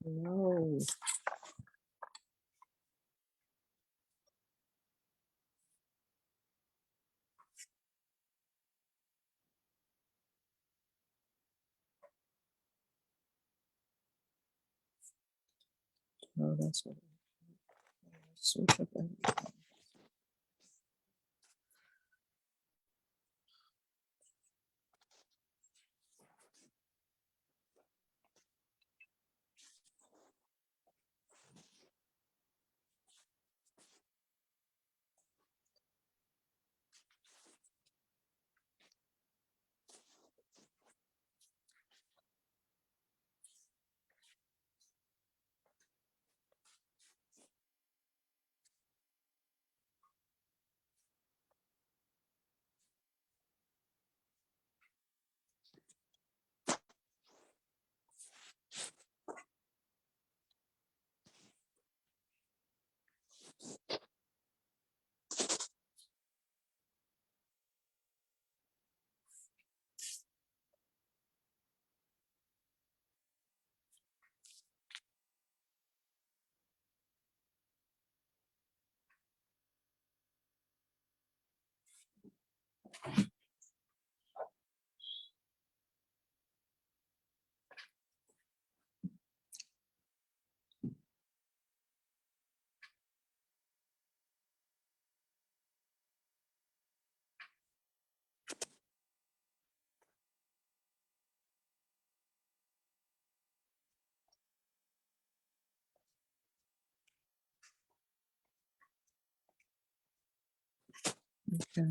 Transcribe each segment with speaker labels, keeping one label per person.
Speaker 1: No. No, that's what. Switch up everything. Okay.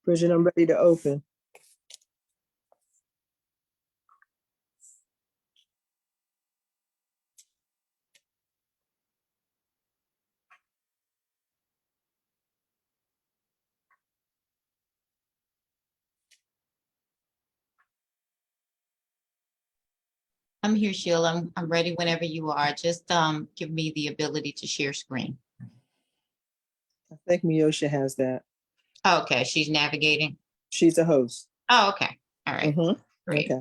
Speaker 1: Bridget, I'm ready to open.
Speaker 2: I'm here, Sheila. I'm ready whenever you are. Just give me the ability to share screen.
Speaker 1: I think Miosha has that.
Speaker 2: Oh, okay, she's navigating.
Speaker 1: She's a host.
Speaker 2: Oh, okay. All right. Great.
Speaker 1: Okay.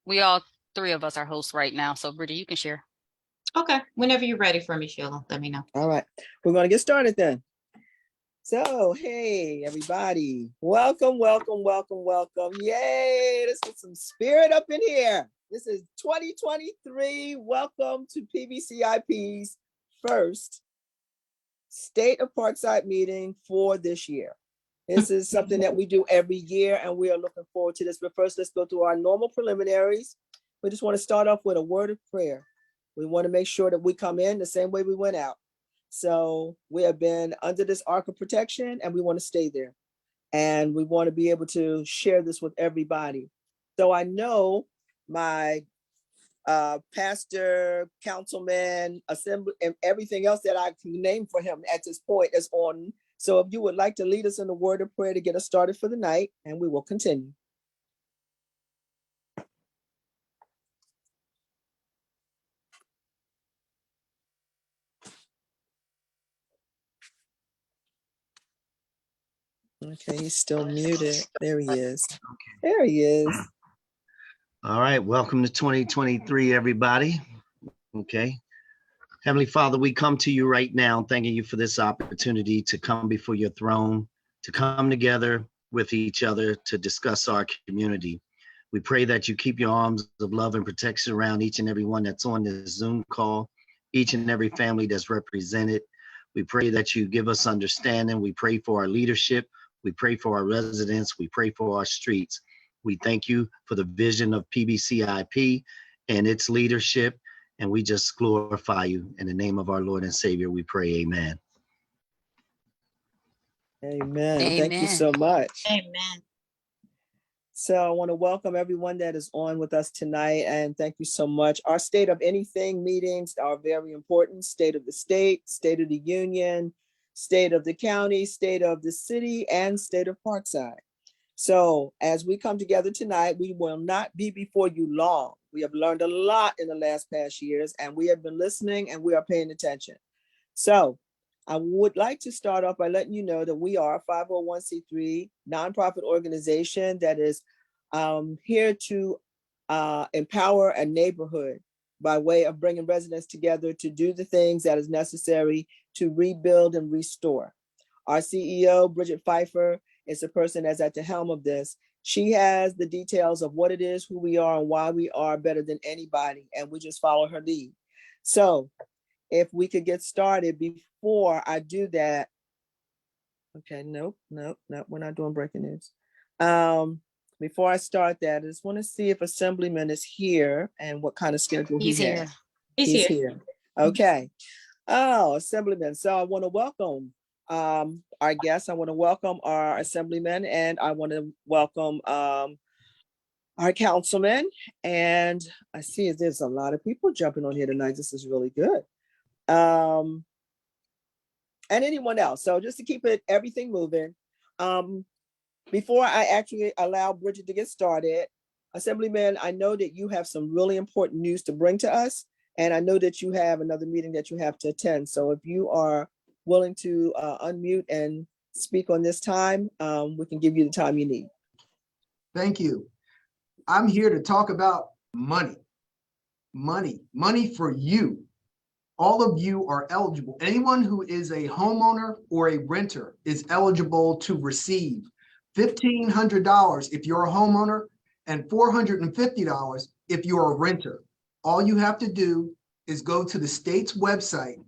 Speaker 3: We all three of us are hosts right now. So Brittany, you can share.
Speaker 2: Okay. Whenever you're ready for me, Sheila, let me know.
Speaker 1: All right. We're going to get started then. So, hey, everybody. Welcome, welcome, welcome, welcome. Yay. Let's get some spirit up in here. This is 2023. Welcome to PBCIP's first State of Parkside meeting for this year. This is something that we do every year, and we are looking forward to this. But first, let's go through our normal preliminaries. We just want to start off with a word of prayer. We want to make sure that we come in the same way we went out. So we have been under this arc of protection, and we want to stay there. And we want to be able to share this with everybody. So I know my pastor, councilman, assembly, and everything else that I can name for him at this point is on. So if you would like to lead us in the word of prayer to get us started for the night, and we will continue. Okay, he's still muted. There he is. Okay. There he is.
Speaker 4: All right, welcome to 2023, everybody. Okay. Heavenly Father, we come to you right now, thanking you for this opportunity to come before your throne, to come together with each other to discuss our community. We pray that you keep your arms of love and protection around each and every one that's on this Zoom call, each and every family that's represented. We pray that you give us understanding. We pray for our leadership. We pray for our residents. We pray for our streets. We thank you for the vision of PBCIP and its leadership. And we just glorify you. In the name of our Lord and Savior, we pray, amen.
Speaker 1: Amen.
Speaker 3: Amen.
Speaker 1: Thank you so much.
Speaker 2: Amen.
Speaker 1: So I want to welcome everyone that is on with us tonight, and thank you so much. Our State of Anything meetings are very important. State of the state, State of the union, State of the county, State of the city, and State of Parkside. So as we come together tonight, we will not be before you long. We have learned a lot in the last past years, and we have been listening and we are paying attention. So I would like to start off by letting you know that we are a 501c3 nonprofit organization that is here to empower a neighborhood by way of bringing residents together to do the things that is necessary to rebuild and restore. Our CEO, Bridget Pfeiffer, is the person that's at the helm of this. She has the details of what it is, who we are, and why we are better than anybody, and we just follow her lead. So if we could get started before I do that. Okay, nope, we're not doing breaking news. Before I start that, I just want to see if Assemblyman is here and what kind of schedule
Speaker 3: He's
Speaker 1: he
Speaker 3: here.
Speaker 1: has.
Speaker 2: He's here.
Speaker 1: Okay. Oh, Assemblyman. So I want to welcome our guests. I want to welcome our Assemblyman, and I want to welcome our councilman. And I see there's a lot of people jumping on here tonight. This is really good. And anyone else. So just to keep everything moving, before I actually allow Bridget to get started, Assemblyman, I know that you have some really important news to bring to us, and I know that you have another meeting that you have to attend. So if you are willing to unmute and speak on this time, we can give you the time you need.
Speaker 5: Thank you. I'm here to talk about money. Money for you. All of you are eligible. Anyone who is a homeowner or a renter is eligible to receive $1,500 if you're a homeowner and $450 if you're a renter. All you have to do is go to the state's website.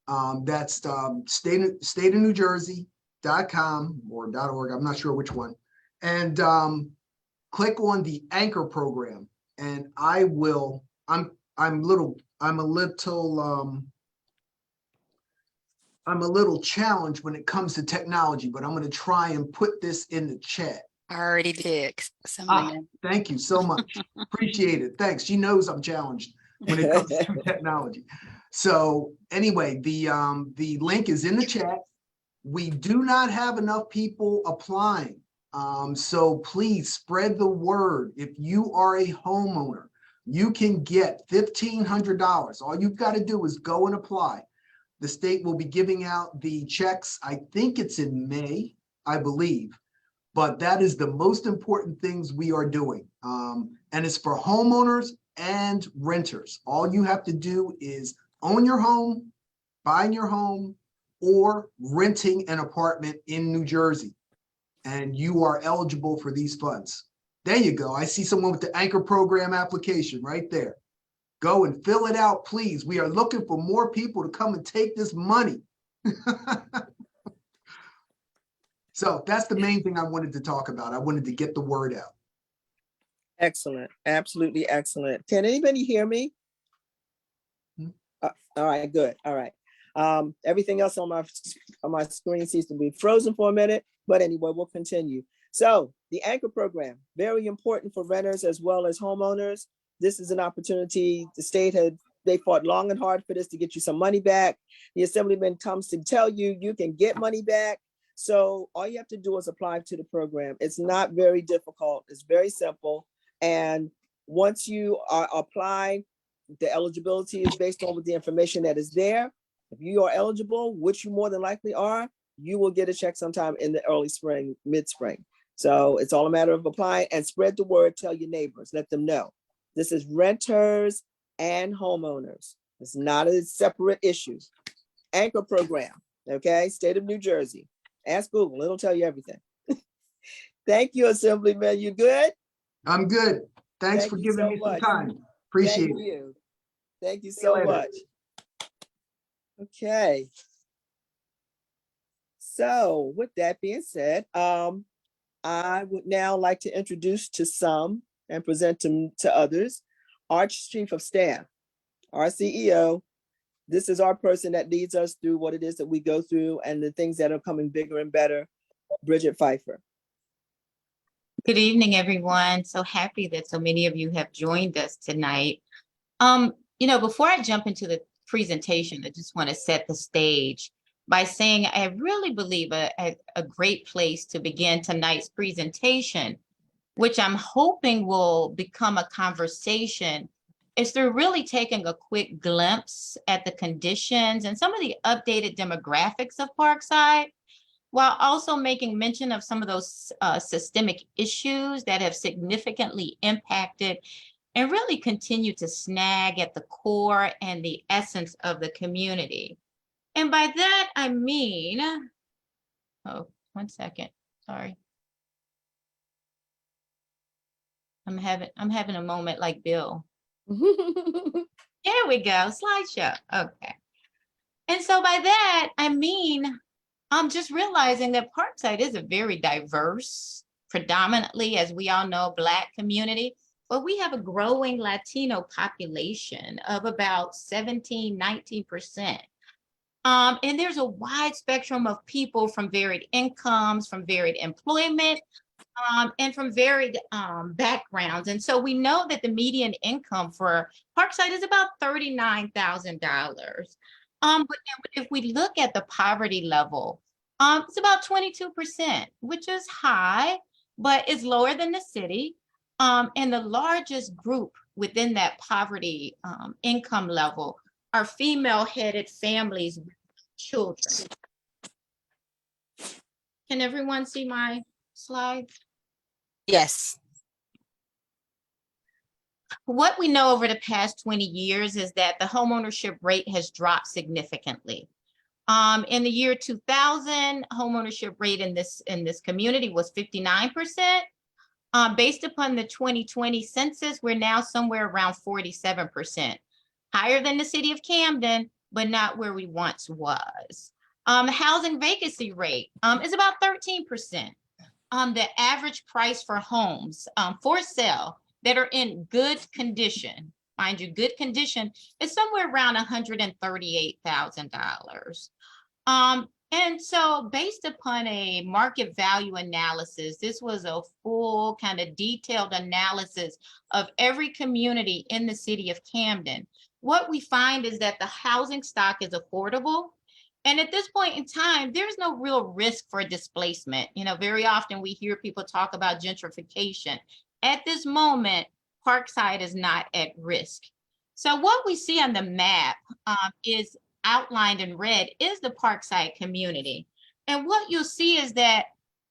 Speaker 5: That's stateofnewjersey.com or .org. I'm not sure which one. And click on the anchor program. And I'm a little challenged when it comes to technology, but I'm going to try and put this in the chat.
Speaker 3: I already did. Assemblyman.
Speaker 5: Thank you so much. Appreciate it. Thanks. She knows I'm challenged when it comes to technology. So anyway, the link is in the chat. We do not have enough people applying. So please spread the word. If you are a homeowner, you can get $1,500. All you've got to do is go and apply. The state will be giving out the checks. I think it's in May, I believe. But that is the most important things we are doing. And it's for homeowners and renters. All you have to do is own your home, buying your home, or renting an apartment in New Jersey. And you are eligible for these funds. There you go. I see someone with the anchor program application right there. Go and fill it out, please. We are looking for more people to come and take this money. So that's the main thing I wanted to talk about. I wanted to get the word out.
Speaker 1: Excellent. Absolutely excellent. Can anybody hear me? All right, good. All right. Everything else on my screen seems to be frozen for a minute, but anyway, we'll continue. So the anchor program, very important for renters as well as homeowners. This is an opportunity. The state they fought long and hard for this to get you some money back. The Assemblyman comes to tell you you can get money back. So all you have to do is apply to the program. It's not very difficult. It's very simple. And once you apply, the eligibility is based on the information that is there. If you are eligible, which you more than likely are, you will get a check sometime in the early spring, mid-spring. So it's all a matter of applying and spread the word, tell your neighbors, let them know. This is renters and homeowners. It's not a separate issue. Anchor program, okay? State of New Jersey. Ask Google, it'll tell you everything. Thank you, Assemblyman. You good?
Speaker 5: I'm good. Thanks for giving me some time. Appreciate it.
Speaker 1: Thank you so much. Okay. So with that being said, I would now like to introduce to some and present to others, our Chief of Staff, our CEO. This is our person that leads us through what it is that we go through and the things that are coming bigger and better, Bridget Pfeiffer.
Speaker 2: Good evening, everyone. So happy that so many of you have joined us tonight. Before I jump into the presentation, I just want to set the stage by saying I really believe a great place to begin tonight's presentation, which I'm hoping will become a conversation is through really taking a quick glimpse at the conditions and some of the updated demographics of Parkside, while also making mention of some of those systemic issues that have significantly impacted and really continue to snag at the core and the essence of the community. And by that, I mean, oh, 1 second, sorry. I'm having a moment like Bill. There we go, slideshow, okay. And so by that, I mean, I'm just realizing that Parkside is a very diverse, predominantly, as we all know, Black community, but we have a growing Latino population of about 17, 19%. And there's a wide spectrum of people from varied incomes, from varied employment, and from varied backgrounds. And so we know that the median income for Parkside is about $39,000. But if we look at the poverty level, it's about 22%, which is high, but it's lower than the city. And the largest group within that poverty income level are female-headed families with children. Can everyone see my slides?
Speaker 3: Yes.
Speaker 2: What we know over the past 20 years is that the homeownership rate has dropped significantly. In the year 2000, homeownership rate in this community was 59%. Based upon the 2020 census, we're now somewhere around 47%, higher than the city of Camden, but not where we once was. The housing vacancy rate is about 13%. The average price for homes for sale that are in good condition, mind you, good condition, is somewhere around $138,000. And so based upon a market value analysis, this was a full kind of detailed analysis of every community in the city of Camden. What we find is that the housing stock is affordable. And at this point in time, there's no real risk for displacement. You know, very often we hear people talk about gentrification. At this moment, Parkside is not at risk. So what we see on the map is outlined in red is the Parkside community. And what you'll see is that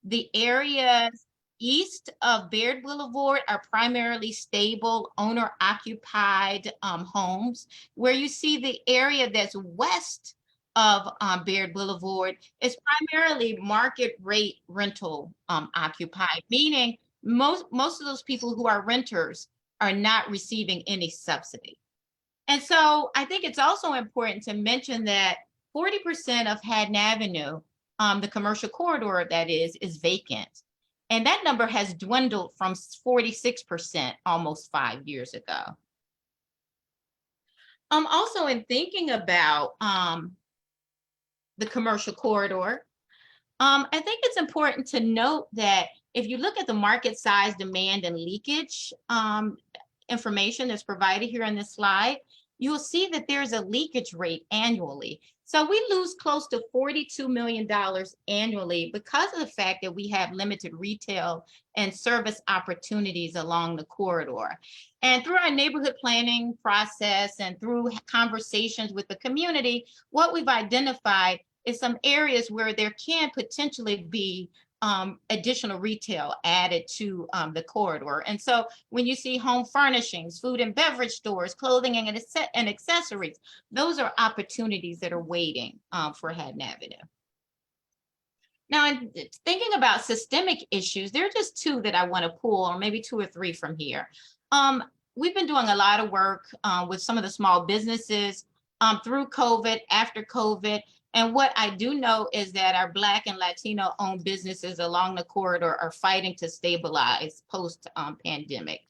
Speaker 2: the areas east of Baird Boulevard are primarily stable, owner-occupied homes, where you see the area that's west of Baird Boulevard is primarily market rate rental occupied, meaning most of those people who are renters are not receiving any subsidy. And so I think it's also important to mention that 40% of Haddon Avenue, the commercial corridor that is vacant. And that number has dwindled from 46% almost 5 years ago. Also in thinking about the commercial corridor, I think it's important to note that if you look at the market size, demand, and leakage information that's provided here on this slide, you'll see that there's a leakage rate annually. So we lose close to $42 million annually because of the fact that we have limited retail and service opportunities along the corridor. And through our neighborhood planning process and through conversations with the community, what we've identified is some areas where there can potentially be additional retail added to the corridor. And so when you see home furnishings, food and beverage stores, clothing and accessories, those are opportunities that are waiting for Haddon Avenue. Now, in thinking about systemic issues, there are just two that I want to pull, or maybe two or three from here. We've been doing a lot of work with some of the small businesses through COVID, after COVID. And what I do know is that our Black and Latino owned businesses along the corridor are fighting to stabilize post pandemic.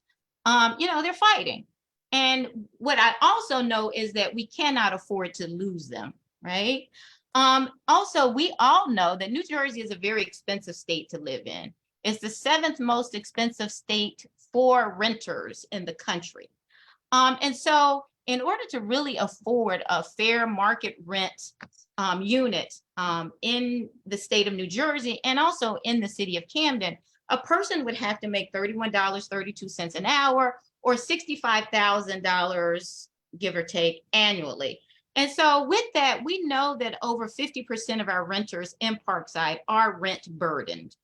Speaker 2: You know, they're fighting. And what I also know is that we cannot afford to lose them, right? Also, we all know that New Jersey is a very expensive state to live in. It's the 7th most expensive state for renters in the country. And so in order to really afford a fair market rent unit in the state of New Jersey and also in the city of Camden, a person would have to make $31.32 an hour or $65,000, give or take, annually. And so with that, we know that over 50% of our renters in Parkside are rent burdened.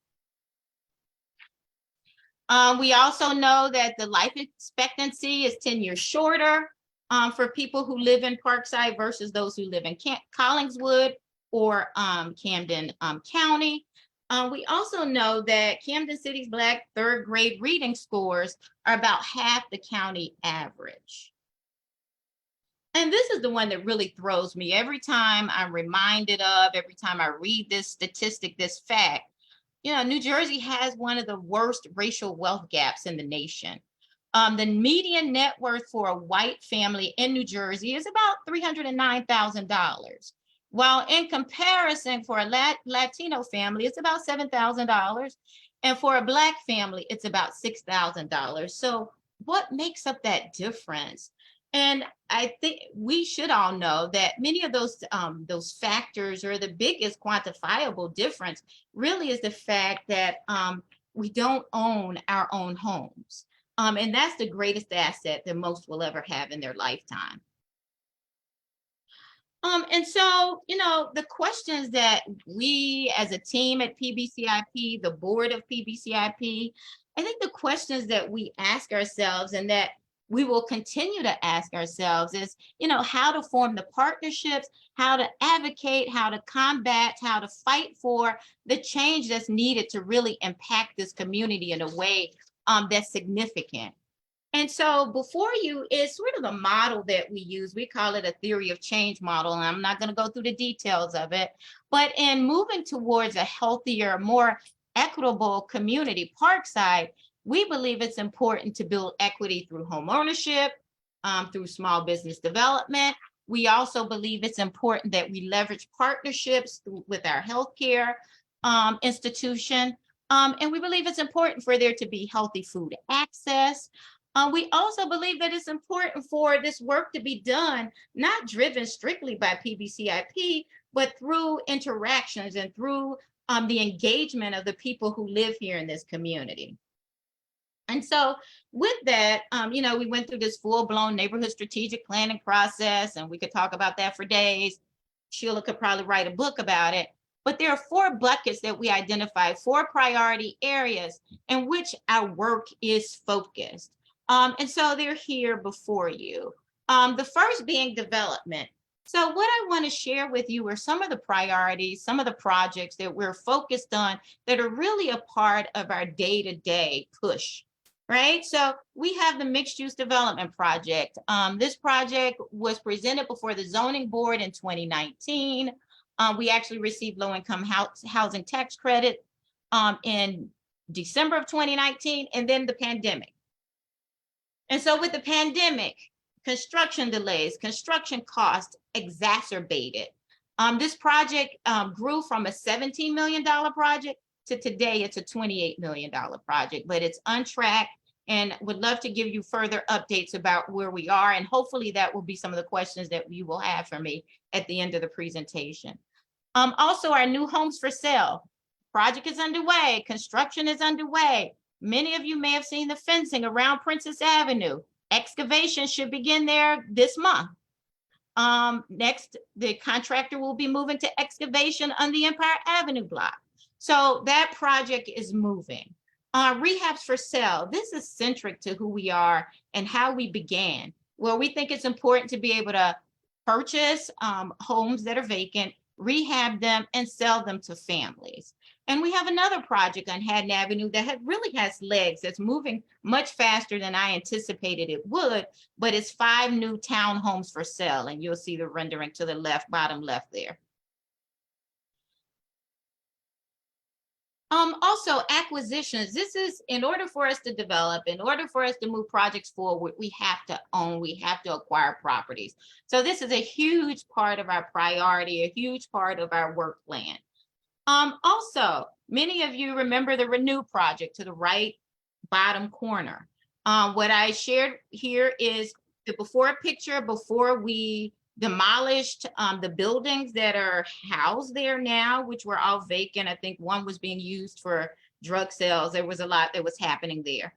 Speaker 2: We also know that the life expectancy is 10 years shorter for people who live in Parkside versus those who live in Collingswood or Camden County. We also know that Camden City's Black third grade reading scores are about half the county average. And this is the one that really throws me every time I'm reminded of, every time I read this statistic, this fact. You know, New Jersey has one of the worst racial wealth gaps in the nation. The median net worth for a white family in New Jersey is about $309,000, while in comparison for a Latino family, it's about $7,000, and for a Black family, it's about $6,000. So what makes up that difference? And I think we should all know that many of those factors, or the biggest quantifiable difference, really is the fact that we don't own our own homes. And that's the greatest asset that most will ever have in their lifetime. And so, you know, the questions that we as a team at PBCIP, the board of PBCIP, I think the questions that we ask ourselves and that we will continue to ask ourselves is, you know, how to form the partnerships, how to advocate, how to combat, how to fight for the change that's needed to really impact this community in a way that's significant. And so before you is sort of a model that we use. We call it a theory of change model, and I'm not going to go through the details of it. But in moving towards a healthier, more equitable community, Parkside, we believe it's important to build equity through home ownership, through small business development. We also believe it's important that we leverage partnerships with our healthcare institution. And we believe it's important for there to be healthy food access. We also believe that it's important for this work to be done, not driven strictly by PBCIP, but through interactions and through the engagement of the people who live here in this community. And so with that, you know, we went through this full-blown neighborhood strategic planning process, and we could talk about that for days. Sheila could probably write a book about it. But there are 4 buckets that we identified, 4 priority areas in which our work is focused. And so they're here before you. The first being development. So what I want to share with you are some of the priorities, some of the projects that we're focused on that are really a part of our day-to-day push, right? So we have the mixed use development project. This project was presented before the zoning board in 2019. We actually received low-income housing tax credit in December of 2019, and then the pandemic. And so with the pandemic, construction delays, construction costs exacerbated. This project grew from a $17 million project to today it's a $28 million project, but it's on track, and would love to give you further updates about where we are. And hopefully that will be some of the questions that you will have for me at the end of the presentation. Also, our new homes for sale project is underway. Construction is underway. Many of you may have seen the fencing around Princess Avenue. Excavation should begin there this month. Next, the contractor will be moving to excavation on the Empire Avenue block. So that project is moving. Rehabs for sale. This is centric to who we are and how we began. Well, we think it's important to be able to purchase homes that are vacant, rehab them, and sell them to families. And we have another project on Haddon Avenue that really has legs, that's moving much faster than I anticipated it would, but it's 5 new townhomes for sale. And you'll see the rendering to the left, bottom left there. Also acquisitions. This is in order for us to develop, in order for us to move projects forward, we have to own, we have to acquire properties. So this is a huge part of our priority, a huge part of our work plan. Also, many of you remember the Renew project to the right bottom corner. What I shared here is the before picture before we demolished the buildings that are housed there now, which were all vacant. I think one was being used for drug sales. There was a lot that was happening there.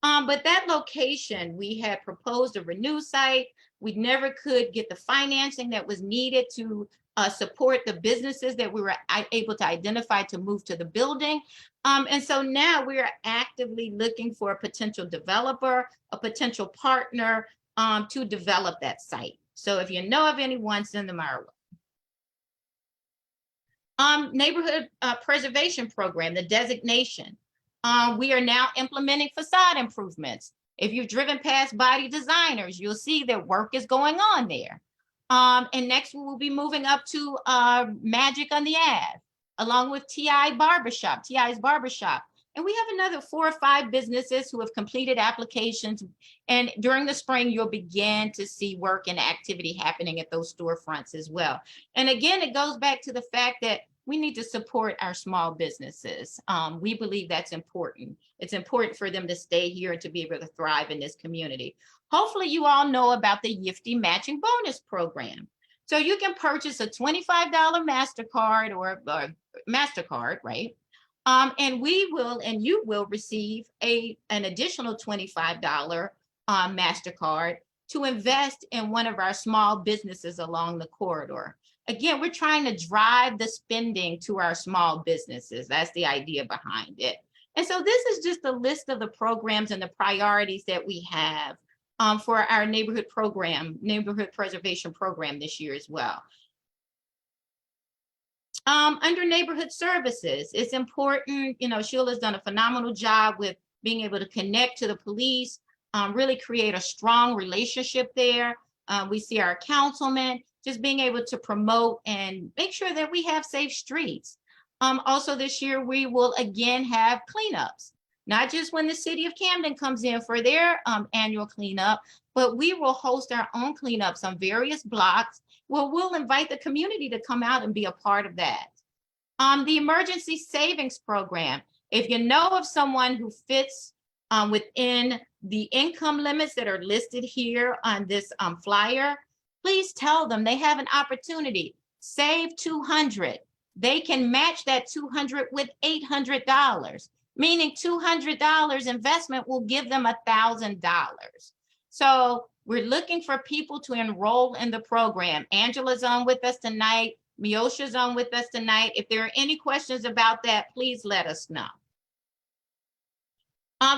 Speaker 2: But that location, we had proposed a renew site. We never could get the financing that was needed to support the businesses that we were able to identify to move to the building. And so now we are actively looking for a potential developer, a potential partner to develop that site. So if you know of anyone, send them our way. Neighborhood preservation program, the designation. We are now implementing facade improvements. If you've driven past Body Designers, you'll see that work is going on there. And next we will be moving up to Magic on the Ave, along with TI's Barbershop. And we have another 4 or 5 businesses who have completed applications. And during the spring, you'll begin to see work and activity happening at those storefronts as well. And again, it goes back to the fact that we need to support our small businesses. We believe that's important. It's important for them to stay here and to be able to thrive in this community. Hopefully you all know about the Yifty Matching Bonus Program. So you can purchase a $25 MasterCard or MasterCard, right? And you will receive an additional $25 MasterCard to invest in one of our small businesses along the corridor. Again, we're trying to drive the spending to our small businesses. That's the idea behind it. And so this is just a list of the programs and the priorities that we have for our neighborhood preservation program this year as well. Under neighborhood services, it's important, Sheila's done a phenomenal job with being able to connect to the police, really create a strong relationship there. We see our councilman just being able to promote and make sure that we have safe streets. Also this year, we will again have cleanups, not just when the city of Camden comes in for their annual cleanup, but we will host our own cleanups on various blocks where we'll invite the community to come out and be a part of that. The emergency savings program, if you know of someone who fits within the income limits that are listed here on this flyer, please tell them they have an opportunity. Save $200. They can match that $200 with $800, meaning $200 investment will give them $1,000. So we're looking for people to enroll in the program. Angela's on with us tonight. Miosha's on with us tonight. If there are any questions about that, please let us know.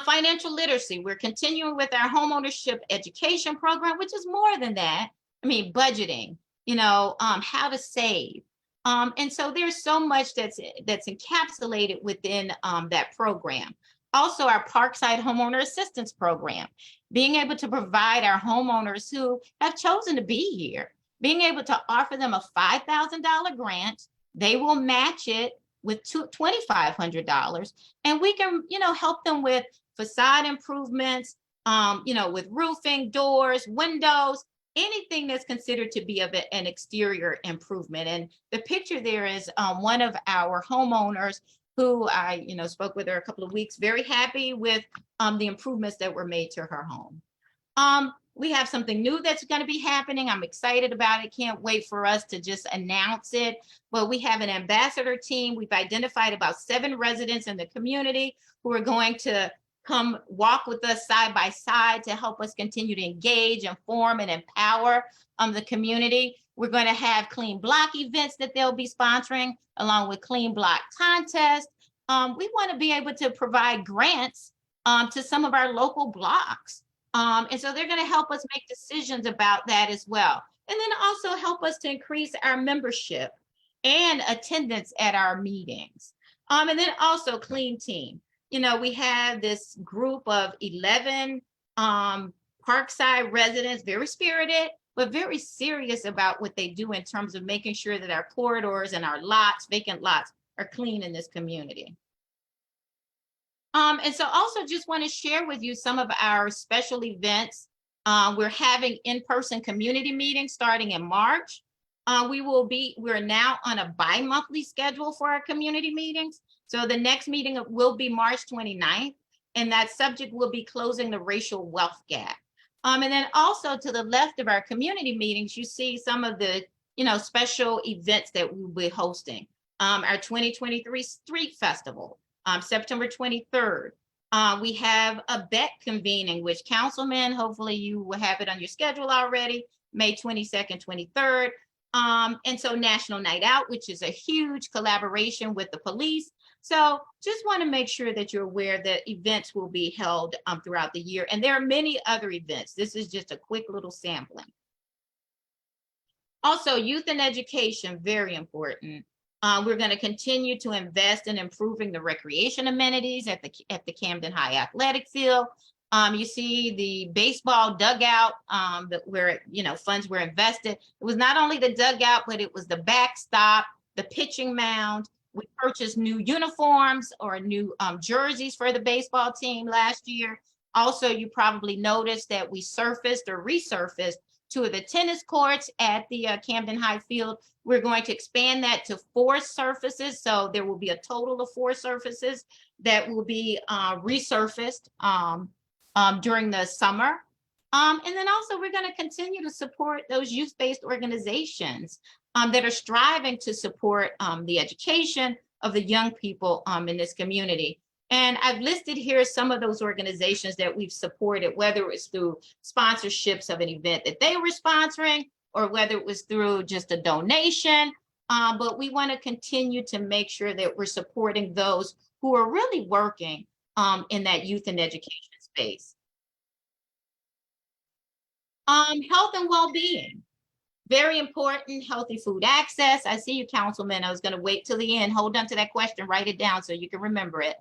Speaker 2: Financial literacy, we're continuing with our homeownership education program, which is more than that. I mean, budgeting, how to save. And so there's so much that's encapsulated within that program. Also, our Parkside Homeowner Assistance Program, being able to provide our homeowners who have chosen to be here, being able to offer them a $5,000 grant. They will match it with $2,500, and we can, help them with facade improvements, with roofing, doors, windows, anything that's considered to be of an exterior improvement. And the picture there is one of our homeowners who I, spoke with her a couple of weeks, very happy with the improvements that were made to her home. We have something new that's going to be happening. I'm excited about it. Can't wait for us to just announce it. But we have an ambassador team. We've identified about 7 residents in the community who are going to come walk with us side by side to help us continue to engage, inform, and empower the community. We're going to have clean block events that they'll be sponsoring, along with clean block contests. We want to be able to provide grants to some of our local blocks. And so they're going to help us make decisions about that as well. And then also help us to increase our membership and attendance at our meetings. And then also Clean Team. We have this group of 11 Parkside residents, very spirited, but very serious about what they do in terms of making sure that our corridors and our lots, vacant lots, are clean in this community. And so also just want to share with you some of our special events. We're having in-person community meetings starting in March. We're now on a bi-monthly schedule for our community meetings. So the next meeting will be March 29th, and that subject will be closing the racial wealth gap. And then also to the left of our community meetings, you see some of the, special events that we'll be hosting. Our 2023 Street Festival, September 23rd. We have a BET convening, which councilmen, hopefully you will have it on your schedule already, May 22nd, 23rd. And so National Night Out, which is a huge collaboration with the police. So just want to make sure that you're aware that events will be held throughout the year. And there are many other events. This is just a quick little sampling. Also, youth and education, very important. We're going to continue to invest in improving the recreation amenities at the Camden High Athletic Field. You see the baseball dugout where funds were invested. It was not only the dugout, but it was the backstop, the pitching mound. We purchased new uniforms or new jerseys for the baseball team last year. Also, you probably noticed that we surfaced or resurfaced 2 of the tennis courts at the Camden High Field. We're going to expand that to 4 surfaces. So there will be a total of 4 surfaces that will be resurfaced during the summer. And then also we're going to continue to support those youth-based organizations that are striving to support the education of the young people in this community. And I've listed here some of those organizations that we've supported, whether it's through sponsorships of an event that they were sponsoring, or whether it was through just a donation. But we want to continue to make sure that we're supporting those who are really working in that youth and education space. Health and well-being. Very important, healthy food access. I see you, Councilman. I was going to wait till the end. Hold on to that question, write it down so you can remember it.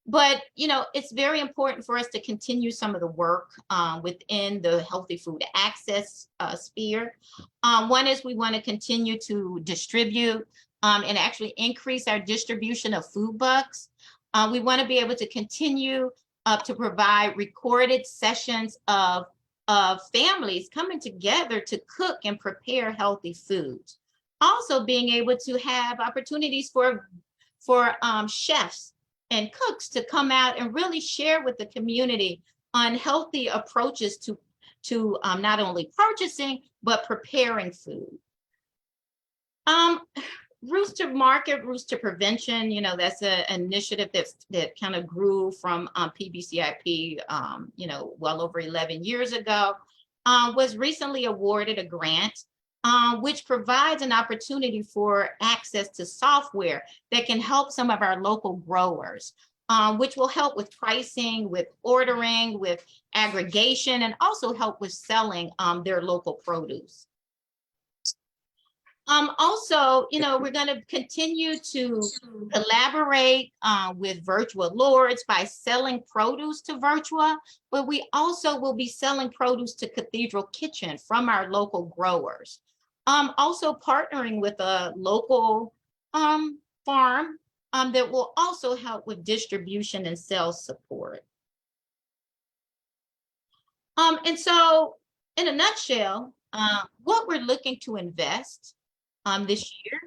Speaker 2: But it's very important for us to continue some of the work within the healthy food access sphere. One is we want to continue to distribute and actually increase our distribution of food bucks. We want to be able to continue to provide recorded sessions of families coming together to cook and prepare healthy foods. Also being able to have opportunities for chefs and cooks to come out and really share with the community on healthy approaches to not only purchasing, but preparing food. Routes to Market, Routes to Prevention, that's an initiative that kind of grew from PBCIP, well over 11 years ago, was recently awarded a grant, which provides an opportunity for access to software that can help some of our local growers, which will help with pricing, with ordering, with aggregation, and also help with selling their local produce. Also, we're going to continue to collaborate with Virtua Lords by selling produce to Virtua, but we also will be selling produce to Cathedral Kitchen from our local growers. Also partnering with a local farm that will also help with distribution and sales support. And so in a nutshell, what we're looking to invest this year,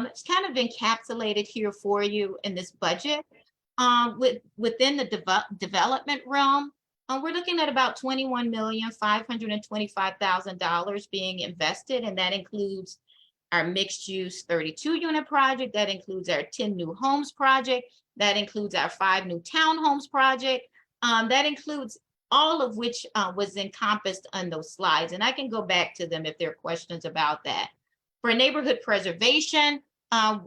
Speaker 2: it's kind of encapsulated here for you in this budget. Within the development realm, we're looking at about $21,525,000 being invested, and that includes our mixed-use 32-unit project, that includes our 10 new homes project, that includes our 5 new townhomes project, that includes all of which was encompassed on those slides, and I can go back to them if there are questions about that. For neighborhood preservation,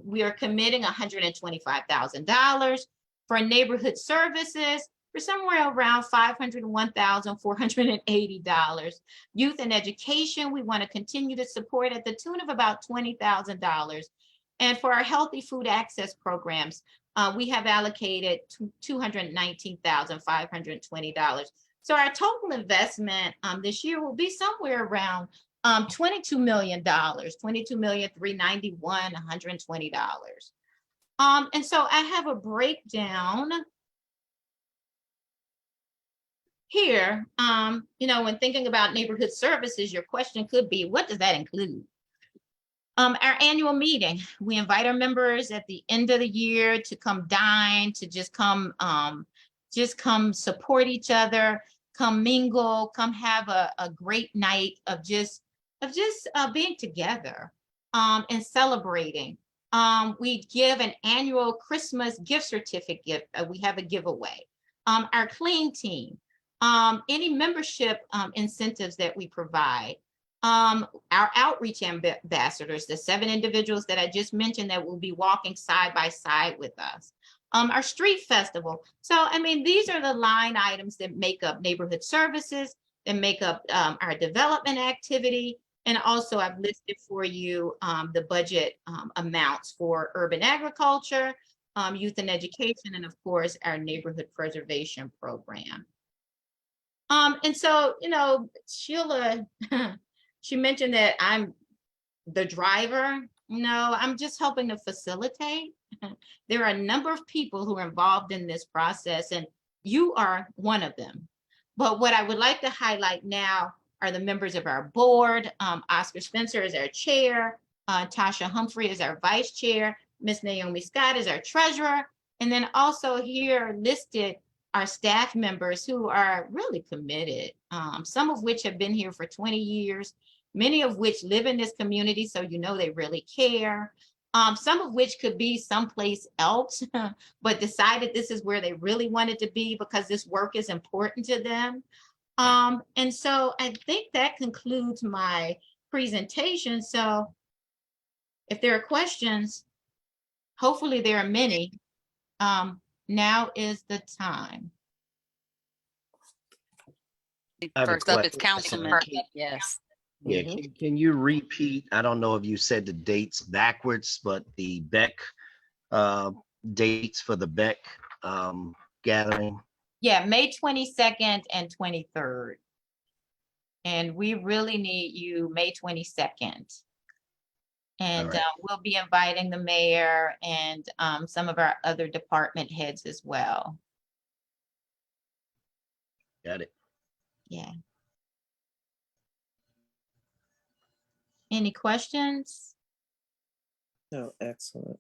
Speaker 2: we are committing $125,000. For neighborhood services, we're somewhere around $501,480. Youth and education, we want to continue to support at the tune of about $20,000. And for our healthy food access programs, we have allocated $219,520. So our total investment this year will be somewhere around $22 million, $22,391,120. And so I have a breakdown here. When thinking about neighborhood services, your question could be, what does that include? Our annual meeting, we invite our members at the end of the year to come dine, to just come support each other, come mingle, come have a great night of just being together and celebrating. We give an annual Christmas gift certificate. We have a giveaway. Our clean team, any membership incentives that we provide. Our outreach ambassadors, the 7 individuals that I just mentioned that will be walking side by side with us. Our street festival. So, I mean, these are the line items that make up neighborhood services, that make up our development activity. And also I've listed for you the budget amounts for urban agriculture, youth and education, and of course, our neighborhood preservation program. And so, you know, Sheila, she mentioned that I'm the driver. No, I'm just helping to facilitate. There are a number of people who are involved in this process, and you are one of them. But what I would like to highlight now are the members of our board. Oscar Spencer is our chair. Tasha Humphrey is our vice chair. Miss Naomi Scott is our treasurer. And then also here listed are staff members who are really committed, some of which have been here for 20 years, many of which live in this community, so you know they really care. Some of which could be someplace else, but decided this is where they really wanted to be because this work is important to them. And so I think that concludes my presentation. So if there are questions, hopefully there are many, now is the time.
Speaker 4: I have a
Speaker 3: First up, it's
Speaker 4: question.
Speaker 3: Councilman. Yes.
Speaker 4: Yeah, can you repeat? I don't know if you said the dates backwards, but the Beck dates for the Beck gathering.
Speaker 2: Yeah, May 22nd and 23rd. And we really need you May 22nd. And
Speaker 4: All right.
Speaker 2: we'll be inviting the mayor and some of our other department heads as well.
Speaker 4: Got it.
Speaker 2: Yeah. Any questions?
Speaker 1: Oh, excellent.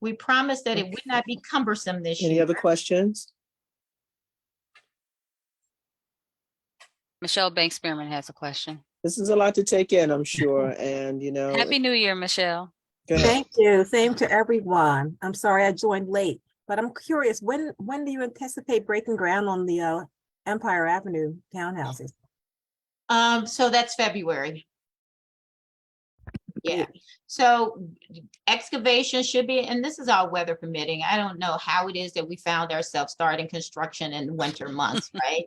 Speaker 2: We promised that it would not be cumbersome this
Speaker 1: Any
Speaker 2: year.
Speaker 1: other questions?
Speaker 3: Michelle Banks Spearman has a question.
Speaker 1: This is a lot to take in, I'm sure. And, you know,
Speaker 3: Happy New Year, Michelle.
Speaker 1: go ahead.
Speaker 6: Thank you. Same to everyone. I'm sorry I joined late, but I'm curious, when do you anticipate breaking ground on the Empire Avenue townhouses?
Speaker 2: So that's February. Yeah, so excavation should be, and this is all weather permitting. I don't know how it is that we found ourselves starting construction in winter months, right?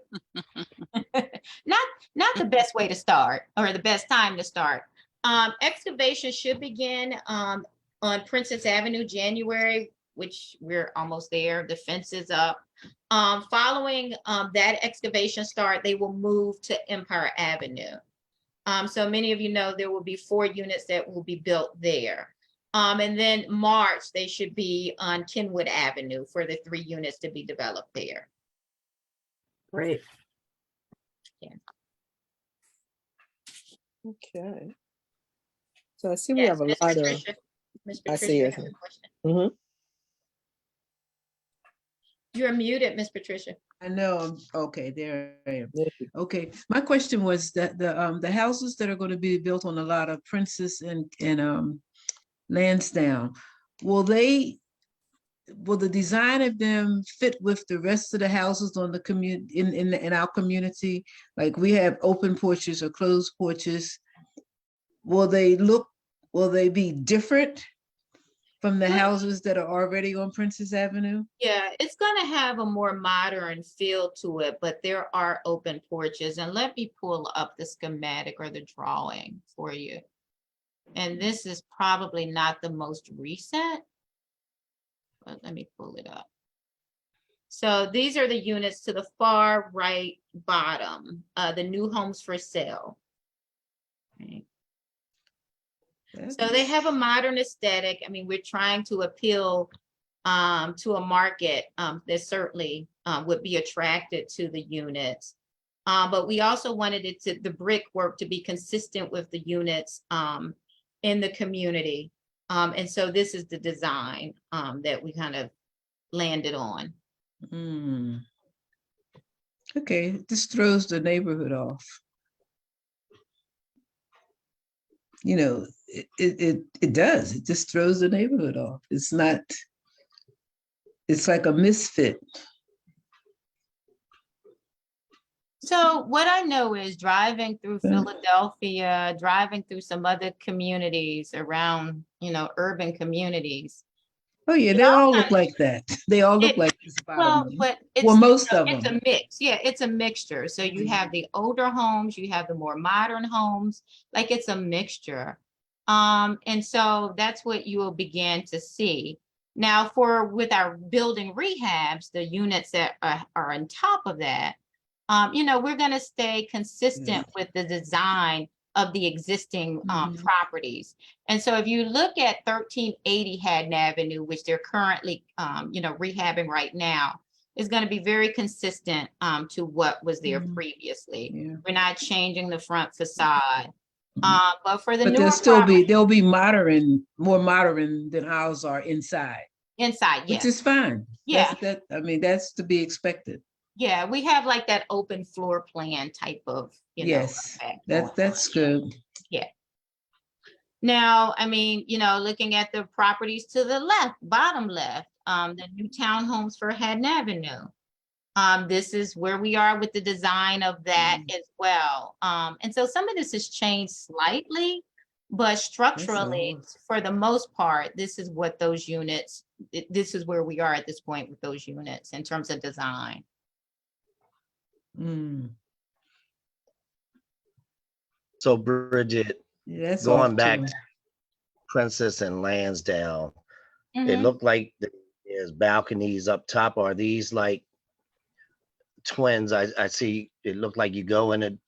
Speaker 2: Not the best way to start or the best time to start. Excavation should begin on Princess Avenue, January, which we're almost there. The fence is up. Following that excavation start, they will move to Empire Avenue. So many of you know there will be 4 units that will be built there. And then March, they should be on Kenwood Avenue for the 3 units to be developed there.
Speaker 6: Great.
Speaker 2: Yeah.
Speaker 1: Okay. So I see we
Speaker 2: Yes,
Speaker 1: have a
Speaker 2: Ms.
Speaker 1: lot of,
Speaker 2: Patricia. Ms.
Speaker 1: I
Speaker 2: Patricia
Speaker 1: see
Speaker 2: has
Speaker 1: it.
Speaker 2: a question.
Speaker 1: Mhm.
Speaker 2: You're muted, Ms. Patricia.
Speaker 7: I know. Okay, there I am.
Speaker 1: There you
Speaker 7: Okay, my question was that the houses that are going to be built on a lot of Princess and Lansdowne, will the design of them fit with the rest of the houses on the community in our community? Like we have open porches or closed porches. Will they be different from the houses that are already on Princess Avenue?
Speaker 2: Yeah, it's gonna have a more modern feel to it, but there are open porches. And let me pull up the schematic or the drawing for you. And this is probably not the most recent, but let me pull it up. So these are the units to the far right bottom, the new homes for sale. Right. So they have a modern aesthetic. I mean, we're trying to appeal to a market that certainly would be attracted to the units. But we also wanted the brickwork to be consistent with the units in the community. And so this is the design that we kind of landed on.
Speaker 7: Okay, this throws the neighborhood off. you know, it does. It just throws the neighborhood off. It's not, it's like a misfit.
Speaker 2: So what I know is driving through
Speaker 7: Mm.
Speaker 2: Philadelphia, driving through some other communities around, urban communities.
Speaker 7: Oh yeah, they all look like that. They all look
Speaker 2: It-
Speaker 7: like this bottom
Speaker 2: Well,
Speaker 7: one.
Speaker 2: but
Speaker 7: Well, most of
Speaker 2: it's
Speaker 7: them.
Speaker 2: a mix. Yeah, it's a mixture. So you have the older homes, you have the more modern homes, like it's a mixture. And so that's what you will begin to see. Now with our building rehabs, the units that are on top of that, we're gonna stay consistent with the design of the existing
Speaker 7: Mhm.
Speaker 2: properties. And so if you look at 1380 Haddon Avenue, which they're currently rehabbing right now, is going to be very consistent to what was there
Speaker 7: Mhm.
Speaker 2: previously.
Speaker 7: Yeah.
Speaker 2: We're not changing the front facade.
Speaker 7: Mhm.
Speaker 2: But for the
Speaker 7: But
Speaker 2: newer
Speaker 7: they'll be modern, more modern than ours are inside,
Speaker 2: inside,
Speaker 7: which
Speaker 2: yes.
Speaker 7: is fine.
Speaker 2: Yeah.
Speaker 7: That's to be expected.
Speaker 2: Yeah, we have like that open floor plan type of,
Speaker 7: Yes,
Speaker 2: effect going
Speaker 7: that's
Speaker 2: on.
Speaker 7: good.
Speaker 2: Yeah. Now, looking at the properties to the left, bottom left, the new townhomes for Haddon Avenue. This is where we are with the design of that as well. And so some of this has changed slightly, but structurally,
Speaker 7: all.
Speaker 2: for the most part, this is what those units, this is where we are at this point with those units in terms of design.
Speaker 7: Mm.
Speaker 4: So Bridget,
Speaker 7: Yeah, that's
Speaker 4: going
Speaker 7: off
Speaker 4: back
Speaker 7: too.
Speaker 4: to Princess and Lansdowne, it
Speaker 2: Mhm.
Speaker 4: looked like there's balconies up top. Are these like twins? I see it looked like you go in it.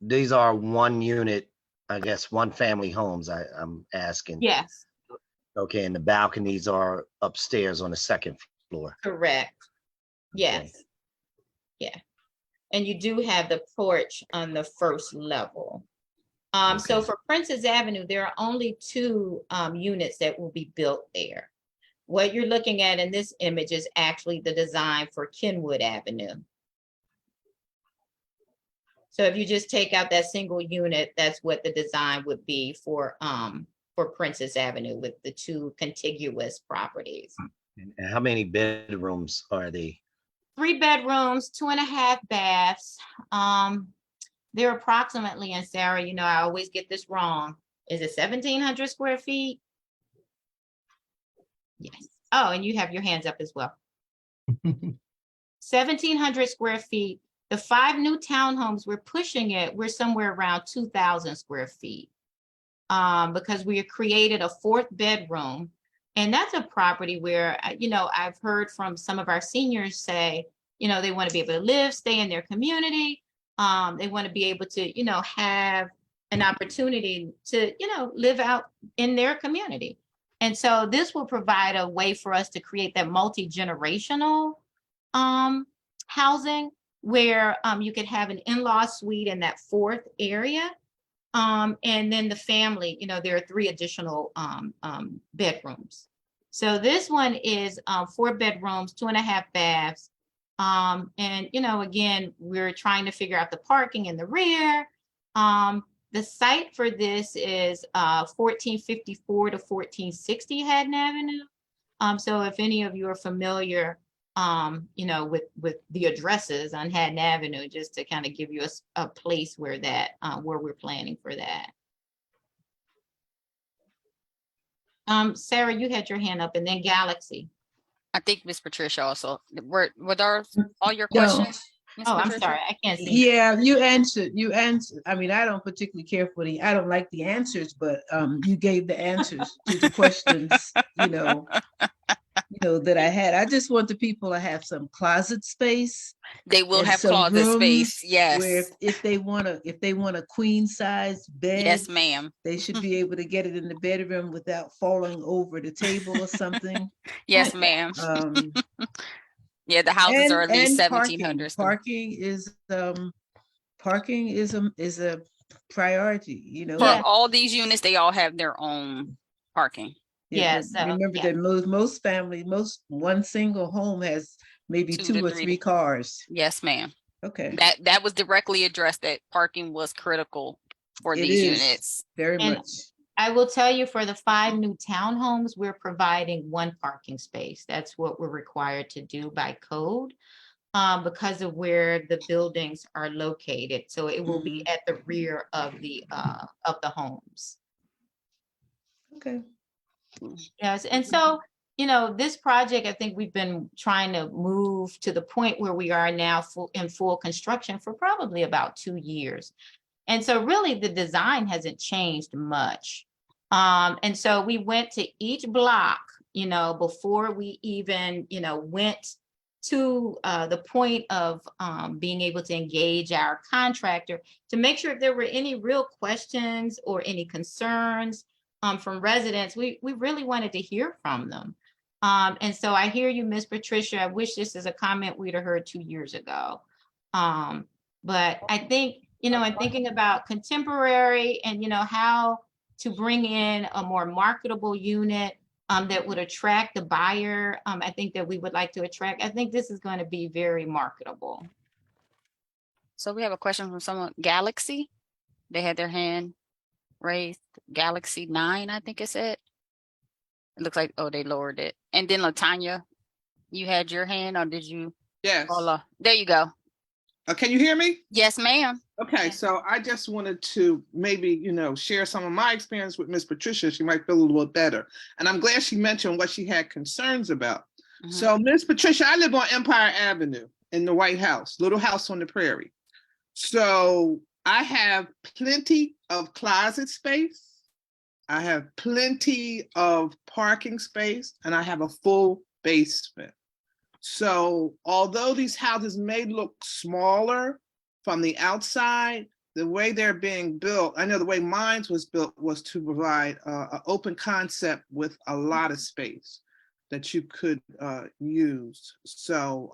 Speaker 4: These are one unit, I guess, one family homes. I'm asking.
Speaker 2: Yes,
Speaker 4: Okay, and the balconies are upstairs on the second floor.
Speaker 2: correct. Yes.
Speaker 4: Okay.
Speaker 2: Yeah. And you do have the porch on the first level. So
Speaker 4: Okay.
Speaker 2: for Princess Avenue, there are only two units that will be built there. What you're looking at in this image is actually the design for Kenwood Avenue. So if you just take out that single unit, that's what the design would be for Princess Avenue with the two contiguous properties.
Speaker 4: And how many bedrooms are they?
Speaker 2: 3 bedrooms, 2.5 baths. They're approximately, and Sarah, I always get this wrong. Is it 1,700 square feet? Yes. Oh, and you have your hands up as well. 1,700 square feet. The 5 new townhomes, we're somewhere around 2,000 square feet. Because we created a 4th bedroom. And that's a property where, I've heard from some of our seniors say, they want to be able to live, stay in their community. They want to be able to, have an opportunity to, live out in their community. And so this will provide a way for us to create that multi-generational housing where you could have an in-law suite in that 4th area. And then the family, there are 3 additional bedrooms. So this one is 4 bedrooms, 2.5 baths. And, again, we're trying to figure out the parking in the rear. The site for this is 1454 to 1460 Haddon Avenue. So if any of you are familiar, with the addresses on Haddon Avenue, just to kind of give you a place where where we're planning for that. Sarah, you had your hand up, and then Galaxy.
Speaker 3: I think Miss Patricia also. Were all your
Speaker 7: No.
Speaker 3: questions? Ms.
Speaker 2: Oh, I'm
Speaker 3: Patricia?
Speaker 2: sorry, I can't see.
Speaker 7: Yeah, you answered. I mean, I don't particularly care for I don't like the answers, but you gave the answers to the questions, that I had. I just want the people to have some closet space.
Speaker 3: They will
Speaker 7: and
Speaker 3: have
Speaker 7: some
Speaker 3: closet space.
Speaker 7: rooms
Speaker 3: Yes.
Speaker 7: Where if they want a queen size bed,
Speaker 3: Yes, ma'am.
Speaker 7: they should be able to get it in the bedroom without falling over the table or something.
Speaker 3: Yes, ma'am. Yeah, the houses are at least 1,700.
Speaker 7: Parking is a priority,
Speaker 3: For
Speaker 2: Yeah.
Speaker 3: all these units, they all have their own parking.
Speaker 2: Yeah,
Speaker 7: but
Speaker 2: so,
Speaker 7: remember
Speaker 2: yeah.
Speaker 7: that most one single home has maybe
Speaker 3: 2
Speaker 7: 2
Speaker 3: to
Speaker 7: or
Speaker 3: 3
Speaker 7: 3 cars.
Speaker 3: Yes, ma'am.
Speaker 7: Okay.
Speaker 3: That was directly addressed, that parking was critical for
Speaker 7: It
Speaker 3: these
Speaker 7: is.
Speaker 3: units.
Speaker 7: Very
Speaker 2: And-
Speaker 7: much.
Speaker 2: I will tell you, for the 5 new townhomes, we're providing 1 parking space. That's what we're required to do by code, because of where the buildings are located. So it will be at the rear of the homes.
Speaker 7: Okay.
Speaker 2: Yes, and so, this project, I think we've been trying to move to the point where we are now in full construction for probably about 2 years. And so really the design hasn't changed much. And so we went to each block, before we even, went to the point of being able to engage our contractor to make sure if there were any real questions or any concerns from residents. We really wanted to hear from them. And so I hear you, Miss Patricia. I wish this is a comment we'd have heard 2 years ago. But I think, and thinking about contemporary and, how to bring in a more marketable unit that would attract the buyer, I think that we would like to attract. I think this is going to be very marketable.
Speaker 3: So we have a question from someone, Galaxy. They had their hand raised. Galaxy 9, I think it said. It looks like, oh, they lowered it. And then LaTanya, you had your hand, or did you?
Speaker 8: Yes.
Speaker 3: Paula? There you go.
Speaker 8: Can you hear me?
Speaker 3: Yes, ma'am.
Speaker 8: Okay, so I just wanted to maybe, share some of my experience with Miss Patricia. She might feel a little bit better. And I'm glad she mentioned what she had concerns about. So Miss Patricia, I live on Empire Avenue in the White House, little house on the prairie. So I have plenty of closet space. I have plenty of parking space, and I have a full basement. So although these houses may look smaller from the outside, the way they're being built, I know the way mine was built was to provide an open concept with a lot of space that you could use. So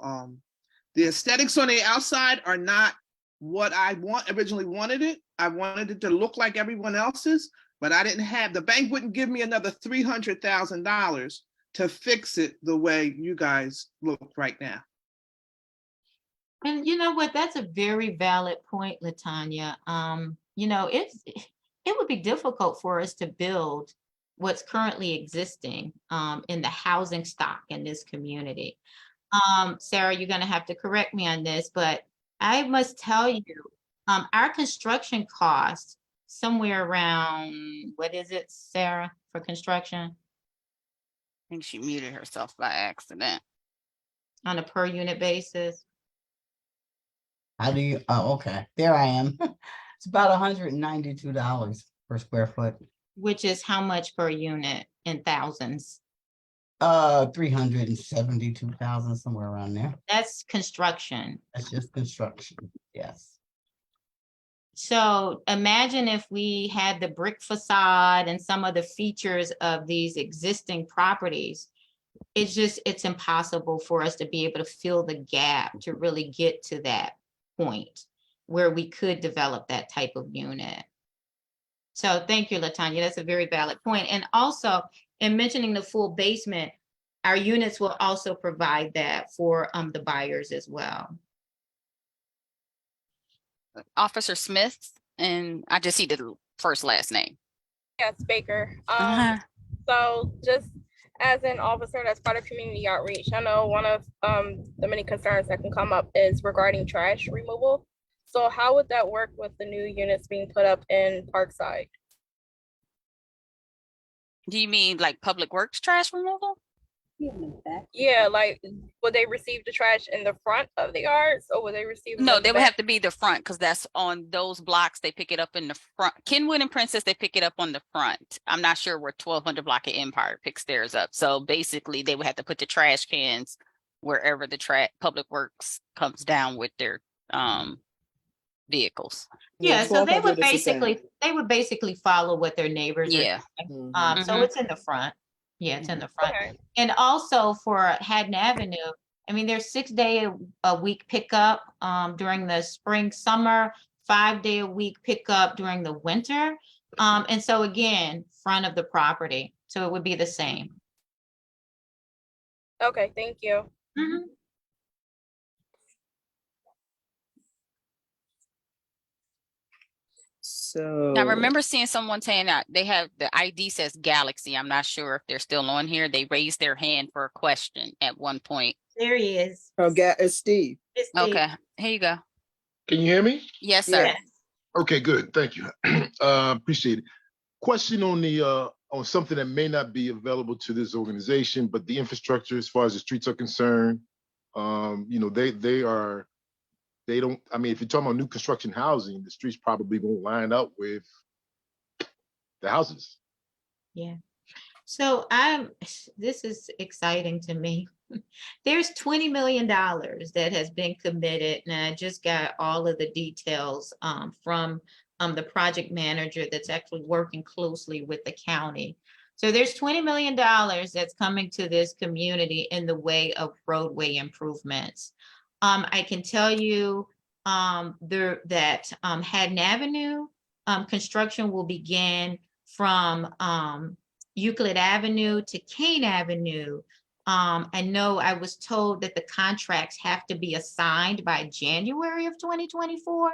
Speaker 8: the aesthetics on the outside are not what I originally wanted it. I wanted it to look like everyone else's, but I didn't have, the bank wouldn't give me another $300,000 to fix it the way you guys look right now.
Speaker 2: And you know what? That's a very valid point, LaTanya. It would be difficult for us to build what's currently existing in the housing stock in this community. Sarah, you're going to have to correct me on this, but I must tell you, our construction costs somewhere around, what is it, Sarah, for construction?
Speaker 3: I think she muted herself by accident.
Speaker 2: On a per unit basis?
Speaker 9: How do you, oh, okay, there I am. It's about $192 per square foot.
Speaker 2: Which is how much per unit in thousands?
Speaker 9: 372,000, somewhere around there.
Speaker 2: That's construction.
Speaker 9: That's just construction, yes.
Speaker 2: So imagine if we had the brick facade and some of the features of these existing properties. It's impossible for us to be able to fill the gap to really get to that point where we could develop that type of unit. So thank you, LaTanya. That's a very valid point. And also, in mentioning the full basement, our units will also provide that for the buyers as well.
Speaker 3: Officer Smith, and I just see the first last name.
Speaker 10: Yes, Baker. So just as an officer that's part of community outreach, I know one of the many concerns that can come up is regarding trash removal. So how would that work with the new units being put up in Parkside?
Speaker 3: Do you mean like public works trash removal?
Speaker 10: Yeah, like would they receive the trash in the front of the yards, or would they receive them
Speaker 3: No,
Speaker 10: in the
Speaker 3: they would
Speaker 10: back?
Speaker 3: have to be the front, because that's on those blocks. They pick it up in the front. Kenwood and Princess, they pick it up on the front. I'm not sure where 1200 block of Empire picks theirs up. So basically they would have to put the trash cans wherever the public works comes down with their vehicles.
Speaker 2: Yeah, so they
Speaker 1: 1200
Speaker 2: would
Speaker 1: is the same.
Speaker 2: basically follow what their neighbors are
Speaker 3: Yeah.
Speaker 2: doing.
Speaker 1: Mhm.
Speaker 2: So it's in the front. Yeah, it's in the front.
Speaker 10: Okay.
Speaker 2: And also for Haddon Avenue, I mean, there's 6-day-a-week pickup during the spring, summer, 5-day-a-week pickup during the winter. And so again, front of the property. So it would be the same.
Speaker 10: Okay, thank you.
Speaker 2: Mhm.
Speaker 1: So.
Speaker 3: Now, I remember seeing someone saying that they have the ID says Galaxy. I'm not sure if they're still on here. They raised their hand for a question at one point.
Speaker 2: There he is.
Speaker 1: Oh, it's Steve.
Speaker 2: It's Steve.
Speaker 3: Okay, here you go.
Speaker 11: Can you hear me?
Speaker 3: Yes, sir.
Speaker 2: Yes.
Speaker 11: Okay, good. Thank you. Appreciate it. Question on the on something that may not be available to this organization, but the infrastructure as far as the streets are concerned, you know, they don't, I mean, if you're talking about new construction housing, the streets probably won't line up with the houses.
Speaker 2: Yeah. So this is exciting to me. There's $20 million that has been committed, and I just got all of the details from the project manager that's actually working closely with the county. So there's $20 million that's coming to this community in the way of roadway improvements. I can tell you that Haddon Avenue construction will begin from Euclid Avenue to Kane Avenue. I know I was told that the contracts have to be assigned by January of 2024.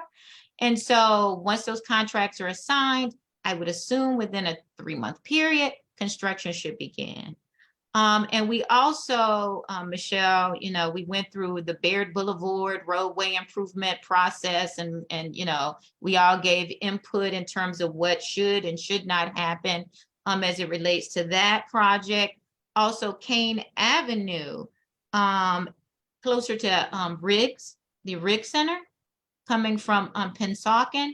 Speaker 2: And so once those contracts are assigned, I would assume within a 3-month period, construction should begin. And we also, Michelle, you know, we went through the Baird Boulevard roadway improvement process, and you know, we all gave input in terms of what should and should not happen as it relates to that project. Also, Kane Avenue, closer to Riggs, the Riggs Center, coming from Pensauken.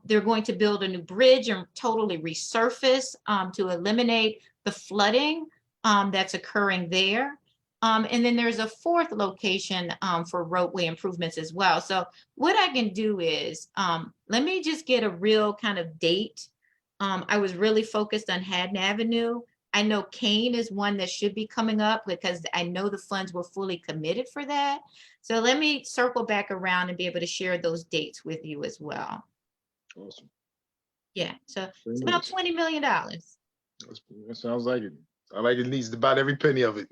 Speaker 2: They're going to build a new bridge and totally resurface to eliminate the flooding that's occurring there. And then there's a fourth location for roadway improvements as well. So what I can do is, let me just get a real kind of date. I was really focused on Haddon Avenue. I know Kane is one that should be coming up because I know the funds were fully committed for that. So let me circle back around and be able to share those dates with you as well.
Speaker 11: Awesome.
Speaker 2: Yeah, so
Speaker 11: Very
Speaker 2: it's about
Speaker 11: nice.
Speaker 2: $20 million.
Speaker 11: That sounds like it. I like it needs about every penny of it.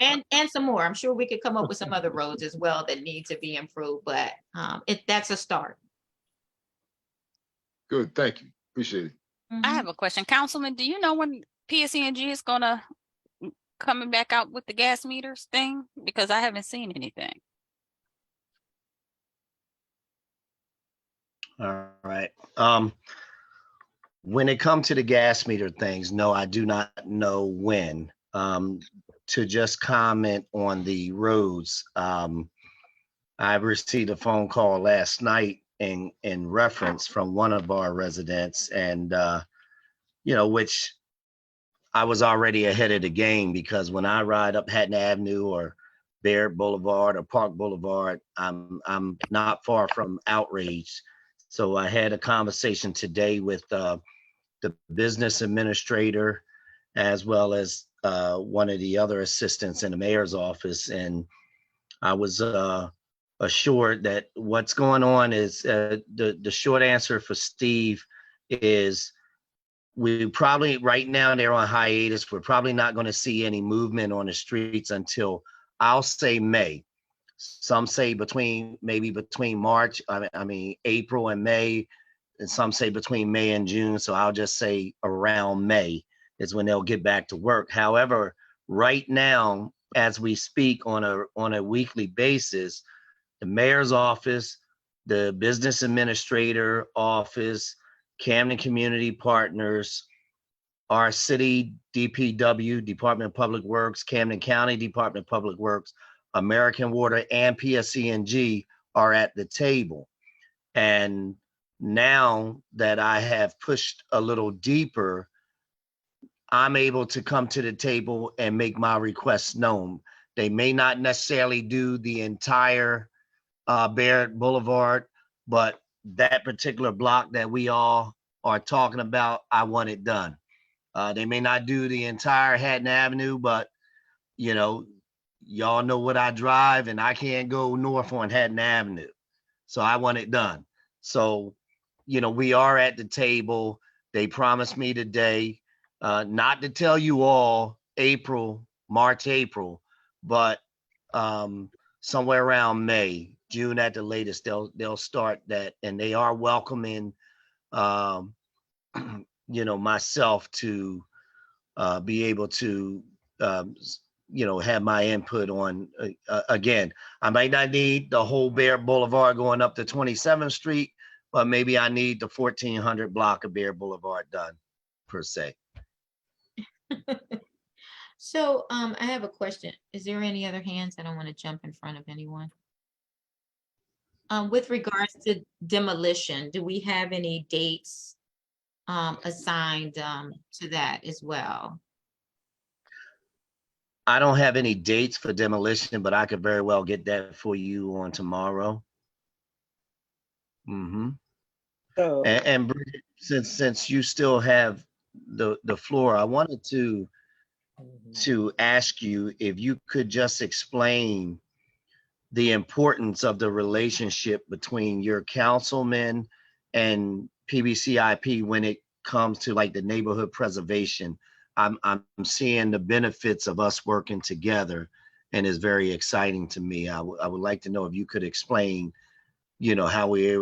Speaker 2: and some more. I'm sure we could come up with some other roads as well that need to be improved, but that's a start.
Speaker 11: Good, thank you. Appreciate it.
Speaker 3: I have a question. Councilman, do you know when PSE&G is gonna coming back out with the gas meters thing? Because I haven't seen anything.
Speaker 4: All right. When it comes to the gas meter things, no, I do not know when. To just comment on the roads, I received a phone call last night in reference from one of our residents, and you know, which I was already ahead of the game, because when I ride up Haddon Avenue or Baird Boulevard or Park Boulevard, I'm not far from outraged. So I had a conversation today with the business administrator, as well as one of the other assistants in the mayor's office, and I was assured that what's going on is the short answer for Steve is we probably, right now they're on hiatus. We're probably not going to see any movement on the streets until, I'll say, May. Some say maybe between March, I mean April and May, and some say between May and June. So I'll just say around May is when they'll get back to work. However, right now, as we speak on a weekly basis, the mayor's office, the business administrator office, Camden Community Partners, our city DPW, Department of Public Works, Camden County Department of Public Works, American Water, and PSE&G are at the table. And now that I have pushed a little deeper, I'm able to come to the table and make my requests known. They may not necessarily do the entire Baird Boulevard, but that particular block that we all are talking about, I want it done. They may not do the entire Haddon Avenue, but you know, y'all know what I drive, and I can't go north on Haddon Avenue. So I want it done. So, you know, we are at the table. They promised me today, not to tell you all March, April, but somewhere around May, June at the latest, they'll start that, and they are welcoming um, myself to be able to, have my input on, again, I might not need the whole Bear Boulevard going up to 27th Street, but maybe I need the 1400 block of Bear Boulevard done per se.
Speaker 2: So I have a question. Is there any other hands? I don't want to jump in front of anyone. With regards to demolition, do we have any dates assigned to that as well?
Speaker 4: I don't have any dates for demolition, but I could very well get that for you on tomorrow. Mm-hmm.
Speaker 1: So,
Speaker 4: And Bridget, since you still have the floor, I wanted to ask you if you could just explain the importance of the relationship between your councilman and PBCIP when it comes to like the neighborhood preservation. I'm seeing the benefits of us working together, and it's very exciting to me. I would like to know if you could explain, how we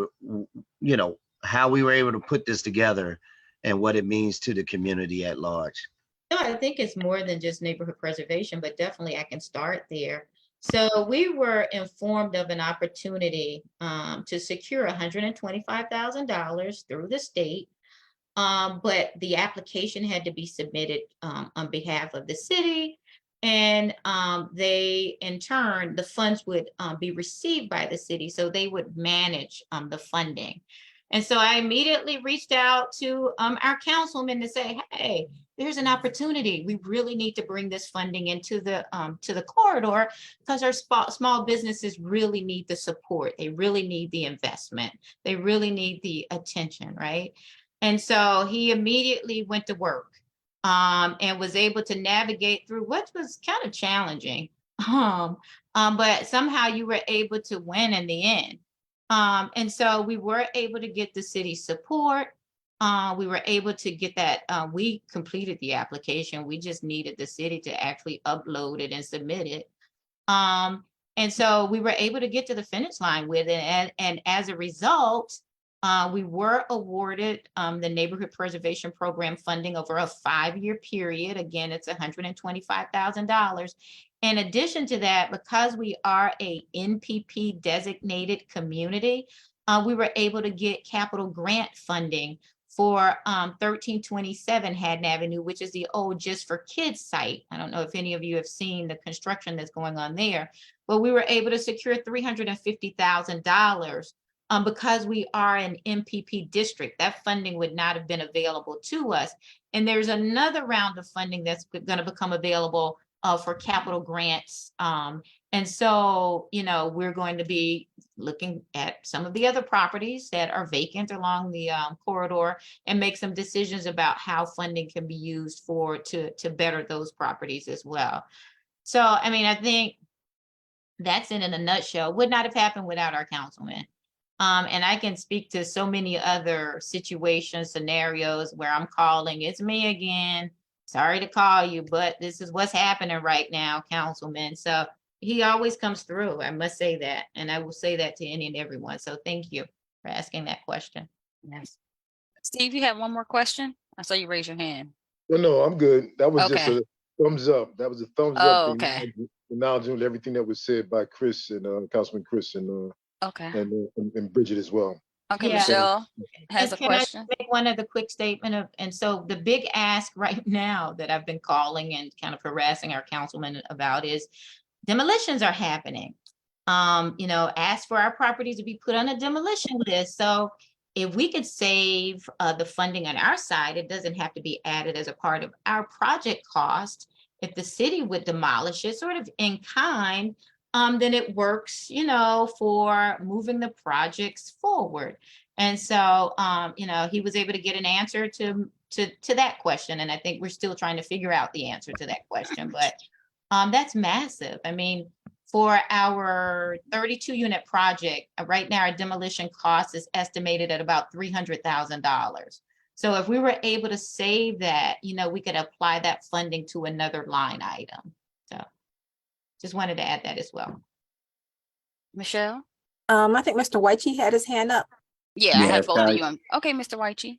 Speaker 4: were able to put this together and what it means to the community at large.
Speaker 2: No, I think it's more than just neighborhood preservation, but definitely I can start there. So we were informed of an opportunity to secure $125,000 through the state. But the application had to be submitted on behalf of the city. And they, in turn, the funds would be received by the city. So they would manage the funding. And so I immediately reached out to our councilman to say, hey, there's an opportunity. We really need to bring this funding into the corridor because our small businesses really need the support. They really need the investment. They really need the attention, right? And so he immediately went to work and was able to navigate through what was kind of challenging. But somehow you were able to win in the end. And so we were able to get the city support. We were able to get that. We completed the application. We just needed the city to actually upload it and submit it. And so we were able to get to the finish line with it. And as a result, we were awarded the Neighborhood Preservation Program funding over a 5-year period. Again, it's $125,000. In addition to that, because we are a NPP designated community, we were able to get capital grant funding for 1327 Haddon Avenue, which is the old Just for Kids site. I don't know if any of you have seen the construction that's going on there, but we were able to secure $350,000 because we are an MPP district. That funding would not have been available to us. And there's another round of funding that's going to become available for capital grants. And so, we're going to be looking at some of the other properties that are vacant along the corridor and make some decisions about how funding can be used to better those properties as well. So, I think that's it in a nutshell. Would not have happened without our councilman. And I can speak to so many other situations, scenarios where I'm calling, it's me again. Sorry to call you, but this is what's happening right now, councilman. So he always comes through. I must say that. And I will say that to any and everyone. So thank you for asking that question.
Speaker 3: Yes. Steve, you have one more question? I saw you raise your hand.
Speaker 11: No, I'm good. That was just
Speaker 3: Okay.
Speaker 11: a thumbs up. That was a thumbs
Speaker 3: Oh,
Speaker 11: up.
Speaker 3: okay.
Speaker 11: Acknowledging everything that was said by Chris and Councilman Chris and Bridget as well.
Speaker 3: Okay,
Speaker 2: Yeah.
Speaker 3: Michelle has a
Speaker 2: Can I
Speaker 3: question.
Speaker 2: make one other quick statement and so the big ask right now that I've been calling and kind of harassing our councilman about is demolitions are happening. Ask for our properties to be put on a demolition list. So if we could save the funding on our side, it doesn't have to be added as a part of our project cost. If the city would demolish it sort of in kind, then it works, for moving the projects forward. And so, he was able to get an answer to that question. And I think we're still trying to figure out the answer to that question, but that's massive. For our 32 unit project, right now, our demolition cost is estimated at about $300,000. So if we were able to save that, we could apply that funding to another line item. So just wanted to add that as well.
Speaker 3: Michelle?
Speaker 6: I think Mr. Whitey had his hand up.
Speaker 3: Yeah, I have
Speaker 12: Yes,
Speaker 3: both of you on. Okay, Mr. Whitey.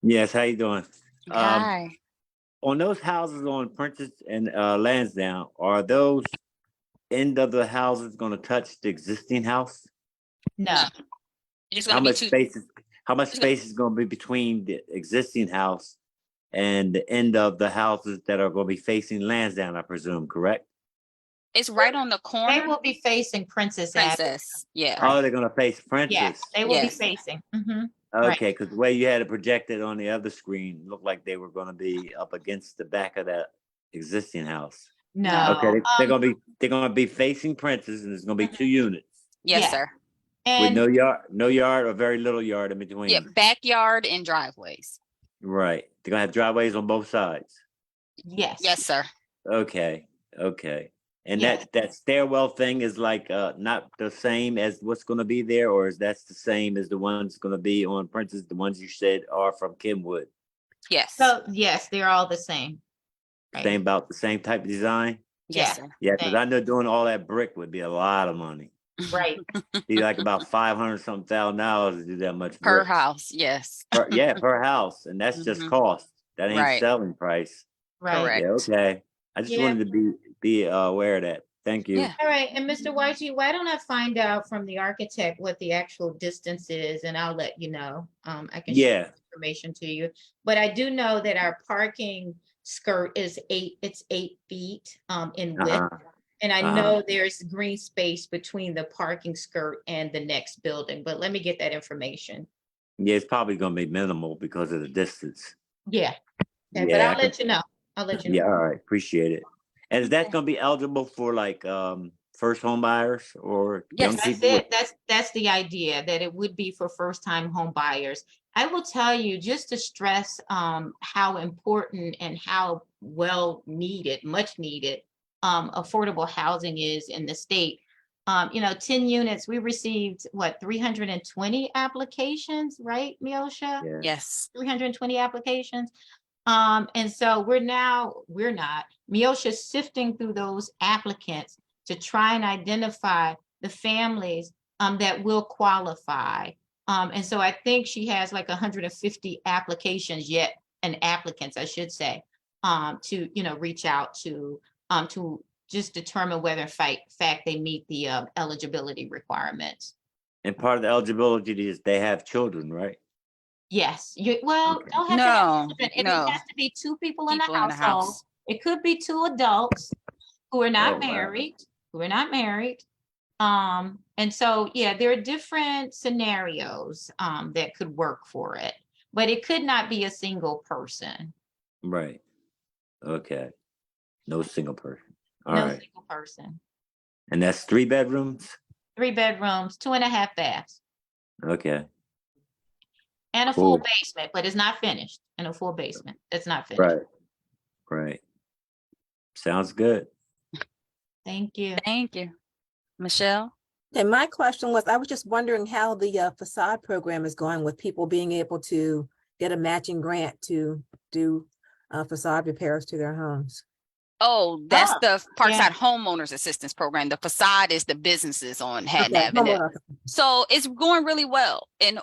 Speaker 12: yes, how you doing?
Speaker 3: Hi.
Speaker 12: On those houses on Princess and Lansdowne, are those end of the houses gonna touch the existing house?
Speaker 2: No,
Speaker 3: It's
Speaker 12: How
Speaker 3: gonna be
Speaker 12: much
Speaker 3: two.
Speaker 12: space is, how much
Speaker 3: It's gonna,
Speaker 12: space is gonna be between the existing house and the end of the houses that are gonna be facing Lansdowne, I presume, correct?
Speaker 3: it's right on the
Speaker 2: they
Speaker 3: corner.
Speaker 2: will be facing Princess Avenue.
Speaker 3: Princess. Yeah.
Speaker 12: Oh, they're gonna face
Speaker 2: Yes,
Speaker 12: Princess.
Speaker 2: they will be
Speaker 3: Yes.
Speaker 2: facing. Right.
Speaker 12: Okay, because the way you had it projected on the other screen looked like they were gonna be up against the back of that existing house.
Speaker 2: No.
Speaker 12: Okay, they're gonna be facing Princess, and there's gonna be two units
Speaker 3: Yes,
Speaker 2: Yeah.
Speaker 3: sir.
Speaker 12: with
Speaker 2: And
Speaker 12: no yard or very little yard in between.
Speaker 3: Yeah, backyard and driveways.
Speaker 12: Right. They're gonna have driveways on both sides.
Speaker 2: yes.
Speaker 3: Yes, sir.
Speaker 12: Okay. Okay. And
Speaker 2: Yes.
Speaker 12: that stairwell thing is like not the same as what's gonna be there, or is that's the same as the ones gonna be on Princess, the ones you said are from Kenwood?
Speaker 3: Yes.
Speaker 2: So yes, they're all the same. Right.
Speaker 12: Same about the same type of design?
Speaker 3: Yes,
Speaker 2: Yeah.
Speaker 3: sir.
Speaker 12: Yeah, because
Speaker 2: Same.
Speaker 12: I know doing all that brick would be a lot of money.
Speaker 2: Right.
Speaker 12: Be like about 500 something $1,000 to do that much
Speaker 3: Per
Speaker 12: brick.
Speaker 3: house. Yes.
Speaker 12: Yeah, per house, and that's just
Speaker 3: Mhm.
Speaker 12: cost. That ain't
Speaker 3: Right.
Speaker 12: selling price.
Speaker 2: Right.
Speaker 3: Correct.
Speaker 12: Yeah, okay. I just
Speaker 2: Yeah.
Speaker 12: wanted to be aware of that. Thank you.
Speaker 3: Yeah.
Speaker 2: All right. And Mr. Whitey, why don't I find out from the architect what the actual distance is, and I'll let you know. I can share
Speaker 12: Yeah.
Speaker 2: information to you. But I do know that our parking skirt is 8 feet in width.
Speaker 12: Uh-huh.
Speaker 2: And I
Speaker 12: Uh-huh.
Speaker 2: know there's green space between the parking skirt and the next building, but let me get that information.
Speaker 12: Yeah, it's probably gonna be minimal because of the distance.
Speaker 2: Yeah. Okay, but
Speaker 12: Yeah,
Speaker 2: I'll let you know. I'll let you know.
Speaker 12: yeah, all right, appreciate it. And is that gonna be eligible for like first home buyers or young
Speaker 3: Yes.
Speaker 2: That's
Speaker 12: people?
Speaker 2: it. That's the idea, that it would be for first-time home buyers. I will tell you, just to stress how important and how well needed, much needed, affordable housing is in the state. 10 units, we received what, 320 applications, right, Miosha?
Speaker 12: Yeah.
Speaker 3: Yes.
Speaker 2: 320 applications. And so we're not, Miosha's sifting through those applicants to try and identify the families that will qualify. And so I think she has like 150 applications yet, and applicants, I should say, to, reach out to just determine whether in fact they meet the eligibility requirements.
Speaker 12: And part of the eligibility is they have children, right?
Speaker 2: Yes, don't have to have
Speaker 3: No,
Speaker 2: children. It
Speaker 3: no.
Speaker 2: has to be two people in the
Speaker 3: People in the
Speaker 2: household.
Speaker 3: house.
Speaker 2: It could be two adults who are
Speaker 12: Oh,
Speaker 2: not
Speaker 12: wow.
Speaker 2: married, And so, yeah, there are different scenarios that could work for it, but it could not be a single person.
Speaker 12: Right. Okay. No single person. All
Speaker 2: No
Speaker 12: right.
Speaker 2: single person.
Speaker 12: And that's 3 bedrooms?
Speaker 2: 3 bedrooms, 2.5 baths,
Speaker 12: Okay.
Speaker 2: and a full
Speaker 12: Cool.
Speaker 2: basement, but it's not finished. And a full basement, it's not finished.
Speaker 12: Right. Right. Sounds good.
Speaker 2: Thank you.
Speaker 3: Thank you. Michelle?
Speaker 6: And my question was, I was just wondering how the facade program is going with people being able to get a matching grant to do facade repairs to their homes.
Speaker 3: Oh, that's
Speaker 2: Oh,
Speaker 3: the Parkside
Speaker 2: yeah.
Speaker 3: Homeowners Assistance Program. The facade is the businesses on Haddon
Speaker 6: Okay,
Speaker 3: Avenue.
Speaker 6: homeowner.
Speaker 3: So it's going really well. And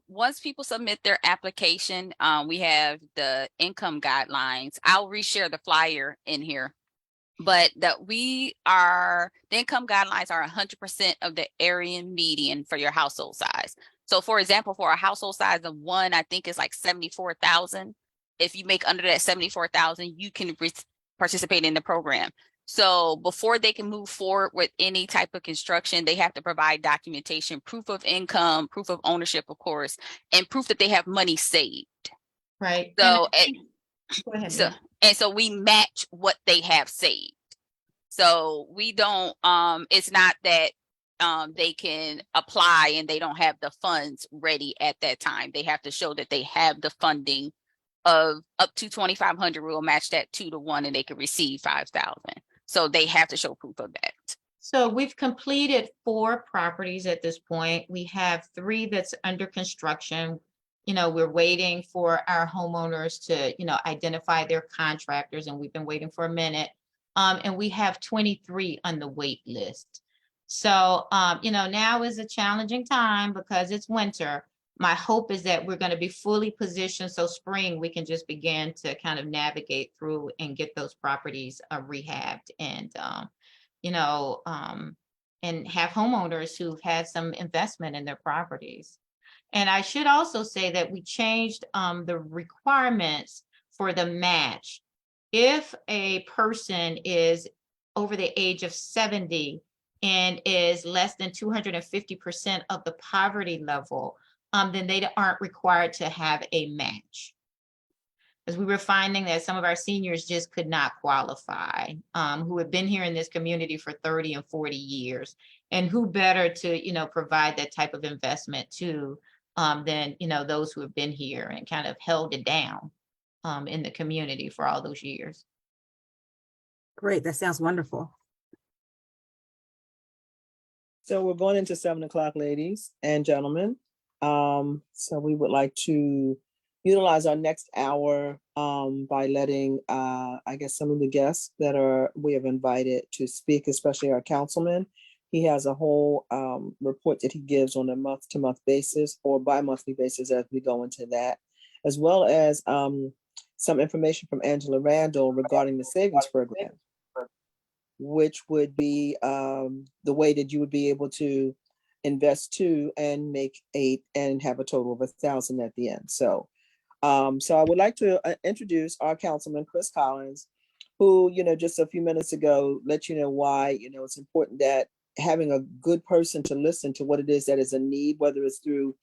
Speaker 3: once people submit their application, we have the income guidelines. I'll reshare the flyer in here. But the income guidelines are 100% of the area median for your household size. So for example, for a household size of 1, I think it's like 74,000. If you make under that 74,000, you can participate in the program. So before they can move forward with any type of construction, they have to provide documentation, proof of income, proof of ownership, of course, and proof that they have money saved.
Speaker 2: Right.
Speaker 3: So,
Speaker 2: Go ahead.
Speaker 3: so we match what they have saved. So we don't, it's not that they can apply and they don't have the funds ready at that time. They have to show that they have the funding of up to 2,500. We'll match that 2 to 1 and they can receive 5,000. So they have to show proof of that.
Speaker 2: So we've completed 4 properties at this point. We have 3 that's under construction. We're waiting for our homeowners to, identify their contractors, and we've been waiting for a minute. And we have 23 on the wait list. So, now is a challenging time because it's winter. My hope is that we're going to be fully positioned, so spring we can just begin to kind of navigate through and get those properties rehabbed, and you know, and have homeowners who've had some investment in their properties. And I should also say that we changed the requirements for the match. If a person is over the age of 70 and is less than 250% of the poverty level, then they aren't required to have a match. As we were finding that some of our seniors just could not qualify, who have been here in this community for 30 and 40 years, and who better to, you know, provide that type of investment to than, you know, those who have been here and kind of held it down in the community for all those years.
Speaker 6: Great, that sounds wonderful.
Speaker 1: So we're going into 7 o'clock, ladies and gentlemen. So we would like to utilize our next hour by letting, I guess, some of the guests that we have invited to speak, especially our councilman. He has a whole report that he gives on a month-to-month basis or bi-monthly basis as we go into that, as well as some information from Angela Randall regarding the savings program, which would be the way that you would be able to invest 2 and make 8 and have a total of 1,000 at the end. So I would like to introduce our councilman, Chris Collins, who, you know, just a few minutes ago, let you know why, you know, it's important that having a good person to listen to what it is that is a need, whether it's through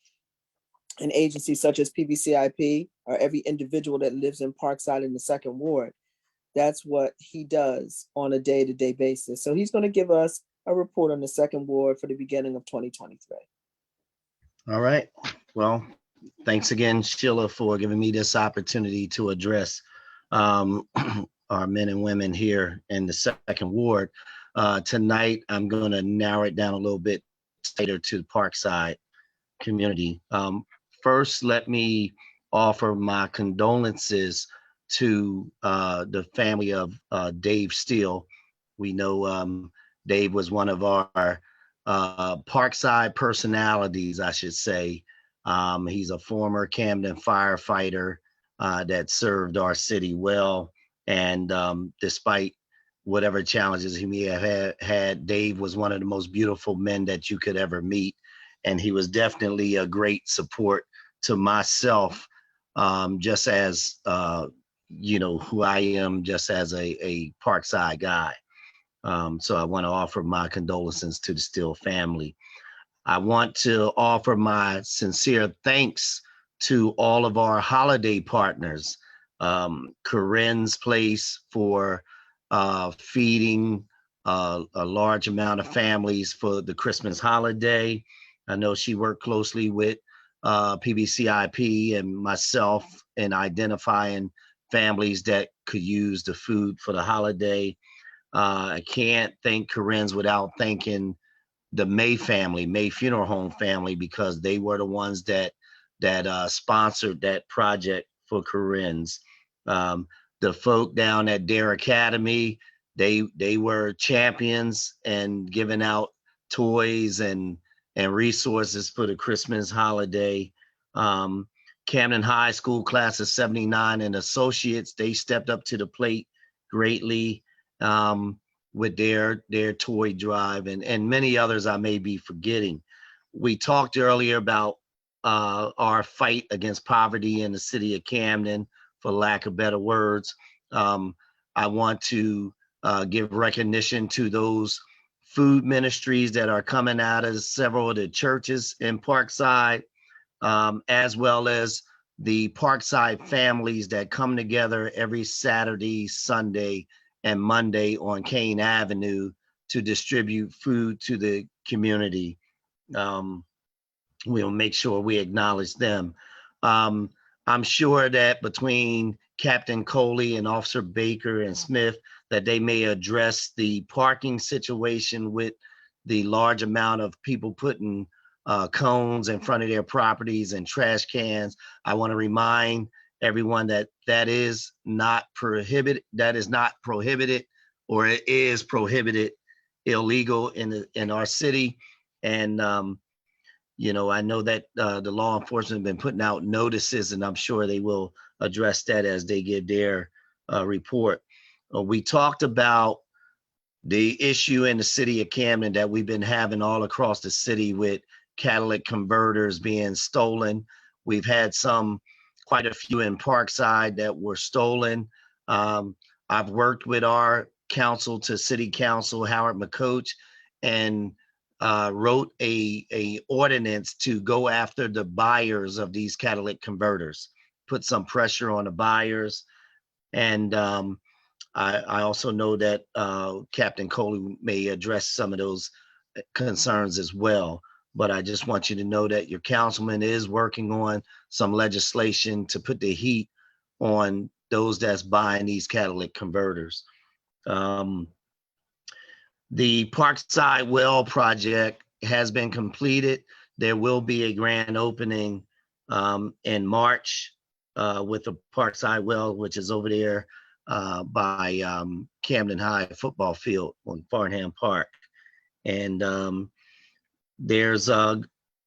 Speaker 1: an agency such as PBCIP or every individual that lives in Parkside in the 2nd Ward. That's what he does on a day-to-day basis. So he's going to give us a report on the 2nd Ward for the beginning of 2023.
Speaker 4: All right. Well, thanks again, Sheila, for giving me this opportunity to address our men and women here in the 2nd Ward. Tonight, I'm going to narrow it down a little bit tighter to the Parkside community. First, let me offer my condolences to the family of Dave Steele. We know Dave was one of our Parkside personalities, I should say. He's a former Camden firefighter that served our city well. And despite whatever challenges he may have had, Dave was one of the most beautiful men that you could ever meet. And he was definitely a great support to myself, just as, you know, who I am, just as a Parkside guy. So I want to offer my condolences to the Steele family. I want to offer my sincere thanks to all of our holiday partners, Corinne's Place for feeding a large amount of families for the Christmas holiday. I know she worked closely with PBCIP and myself in identifying families that could use the food for the holiday. I can't thank Corinne's without thanking the May family, May Funeral Home family, because they were the ones that sponsored that project for Corinne's. The folk down at Dare Academy, they were champions and giving out toys and resources for the Christmas holiday. Camden High School class of 79 and associates, they stepped up to the plate greatly with their toy drive and many others I may be forgetting. We talked earlier about our fight against poverty in the city of Camden, for lack of better words. I want to give recognition to those food ministries that are coming out of several of the churches in Parkside, as well as the Parkside families that come together every Saturday, Sunday, and Monday on Kane Avenue to distribute food to the community. We'll make sure we acknowledge them. I'm sure that between Captain Coley and Officer Baker and Smith, that they may address the parking situation with the large amount of people putting cones in front of their properties and trash cans. I want to remind everyone that is not prohibited, or it is prohibited, illegal in our city. And I know that the law enforcement have been putting out notices, and I'm sure they will address that as they give their report. We talked about the issue in the city of Camden that we've been having all across the city with catalytic converters being stolen. We've had quite a few in Parkside that were stolen. I've worked with our council to city council, Howard McCoach, and wrote a ordinance to go after the buyers of these catalytic converters, put some pressure on the buyers. And I also know that Captain Coley may address some of those concerns as well. But I just want you to know that your councilman is working on some legislation to put the heat on those that's buying these catalytic converters. The Parkside Well project has been completed. There will be a grand opening in March with the Parkside Well, which is over there by Camden High football field on Farnham Park. And there's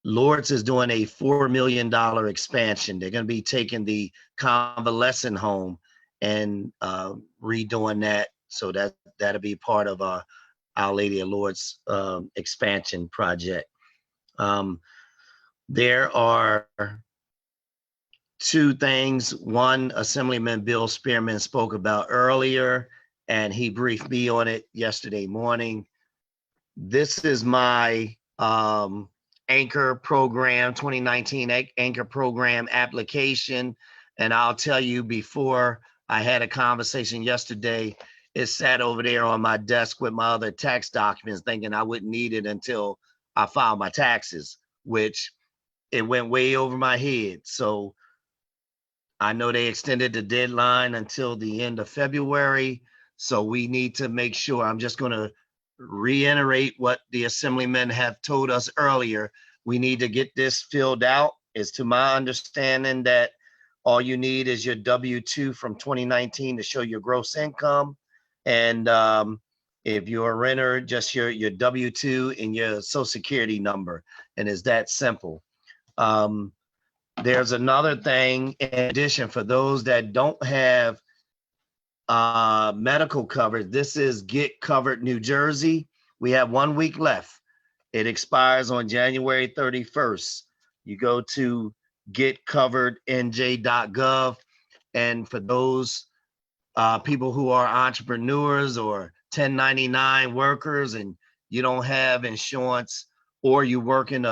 Speaker 4: Lords is doing a $4 million expansion. They're going to be taking the convalescent home and redoing that. So that'll be part of Our Lady of Lourdes expansion project. There are two things. One, Assemblyman Bill Spearman spoke about earlier, and he briefed me on it yesterday morning. This is my Anchor program, 2019 Anchor program application. And I'll tell you, before I had a conversation yesterday, it sat over there on my desk with my other tax documents, thinking I wouldn't need it until I filed my taxes, which it went way over my head. So I know they extended the deadline until the end of February. So we need to make sure, I'm just going to reiterate what the assemblymen have told us earlier. We need to get this filled out. It's to my understanding that all you need is your W-2 from 2019 to show your gross income. And if you're a renter, just your W-2 and your social security number. And it's that simple. There's another thing in addition for those that don't have medical coverage. This is Get Covered New Jersey. We have 1 week left. It expires on January 31st. You go to getcoverednj.gov. And for those people who are entrepreneurs or 1099 workers and you don't have insurance, or you work in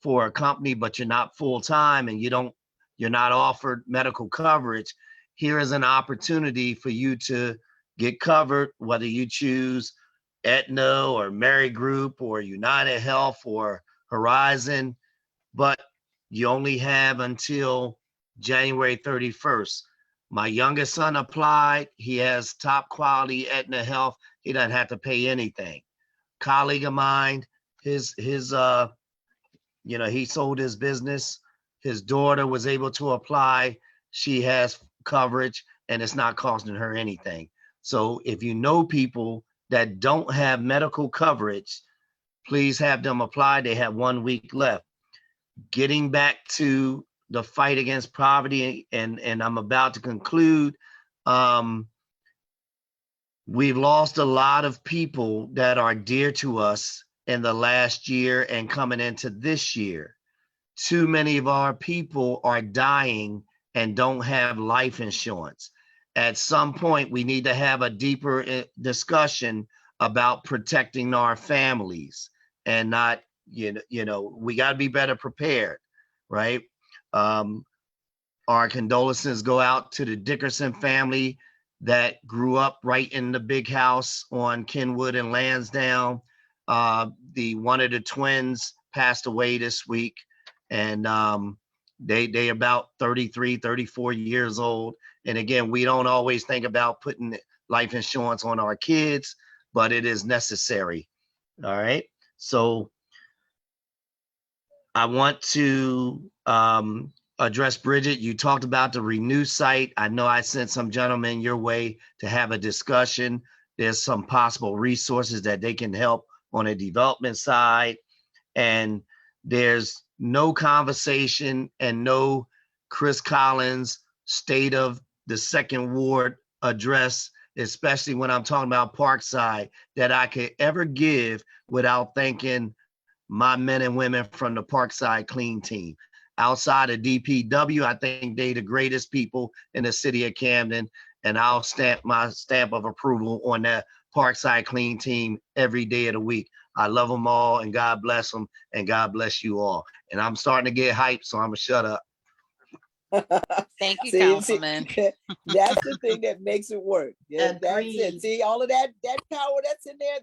Speaker 4: for a company but you're not full-time and you're not offered medical coverage, here is an opportunity for you to get covered, whether you choose Aetna or Mary Group or United Health or Horizon, but you only have until January 31st. My youngest son applied. He has top quality Aetna Health. He doesn't have to pay anything. Colleague of mine, he sold his business. His daughter was able to apply. She has coverage and it's not costing her anything. So if you know people that don't have medical coverage, please have them apply. They have 1 week left. Getting back to the fight against poverty, and I'm about to conclude. We've lost a lot of people that are dear to us in the last year and coming into this year. Too many of our people are dying and don't have life insurance. At some point, we need to have a deeper discussion about protecting our families and not, we got to be better prepared, right? Our condolences go out to the Dickerson family that grew up right in the big house on Kenwood and Lansdowne. One of the twins passed away this week, and they about 33, 34 years old. And again, we don't always think about putting life insurance on our kids, but it is necessary. All right. So I want to address Bridget. You talked about the Renew site. I know I sent some gentlemen your way to have a discussion. There's some possible resources that they can help on a development side. And There's no conversation and no Chris Collins state of the second ward address, especially when I'm talking about Parkside, that I could ever give without thanking my men and women from the Parkside Clean Team. Outside of DPW, I think they the greatest people in the city of Camden, and I'll stamp my stamp of approval on that Parkside Clean Team every day of the week. I love them all, and God bless them, and God bless you all. And I'm starting to get hyped, so I'm gonna shut up.
Speaker 3: Thank you,
Speaker 1: See,
Speaker 3: Councilman.
Speaker 1: that's the thing that makes it work. Yeah, that's it.
Speaker 2: Agreed.
Speaker 1: See, all of that power that's in there,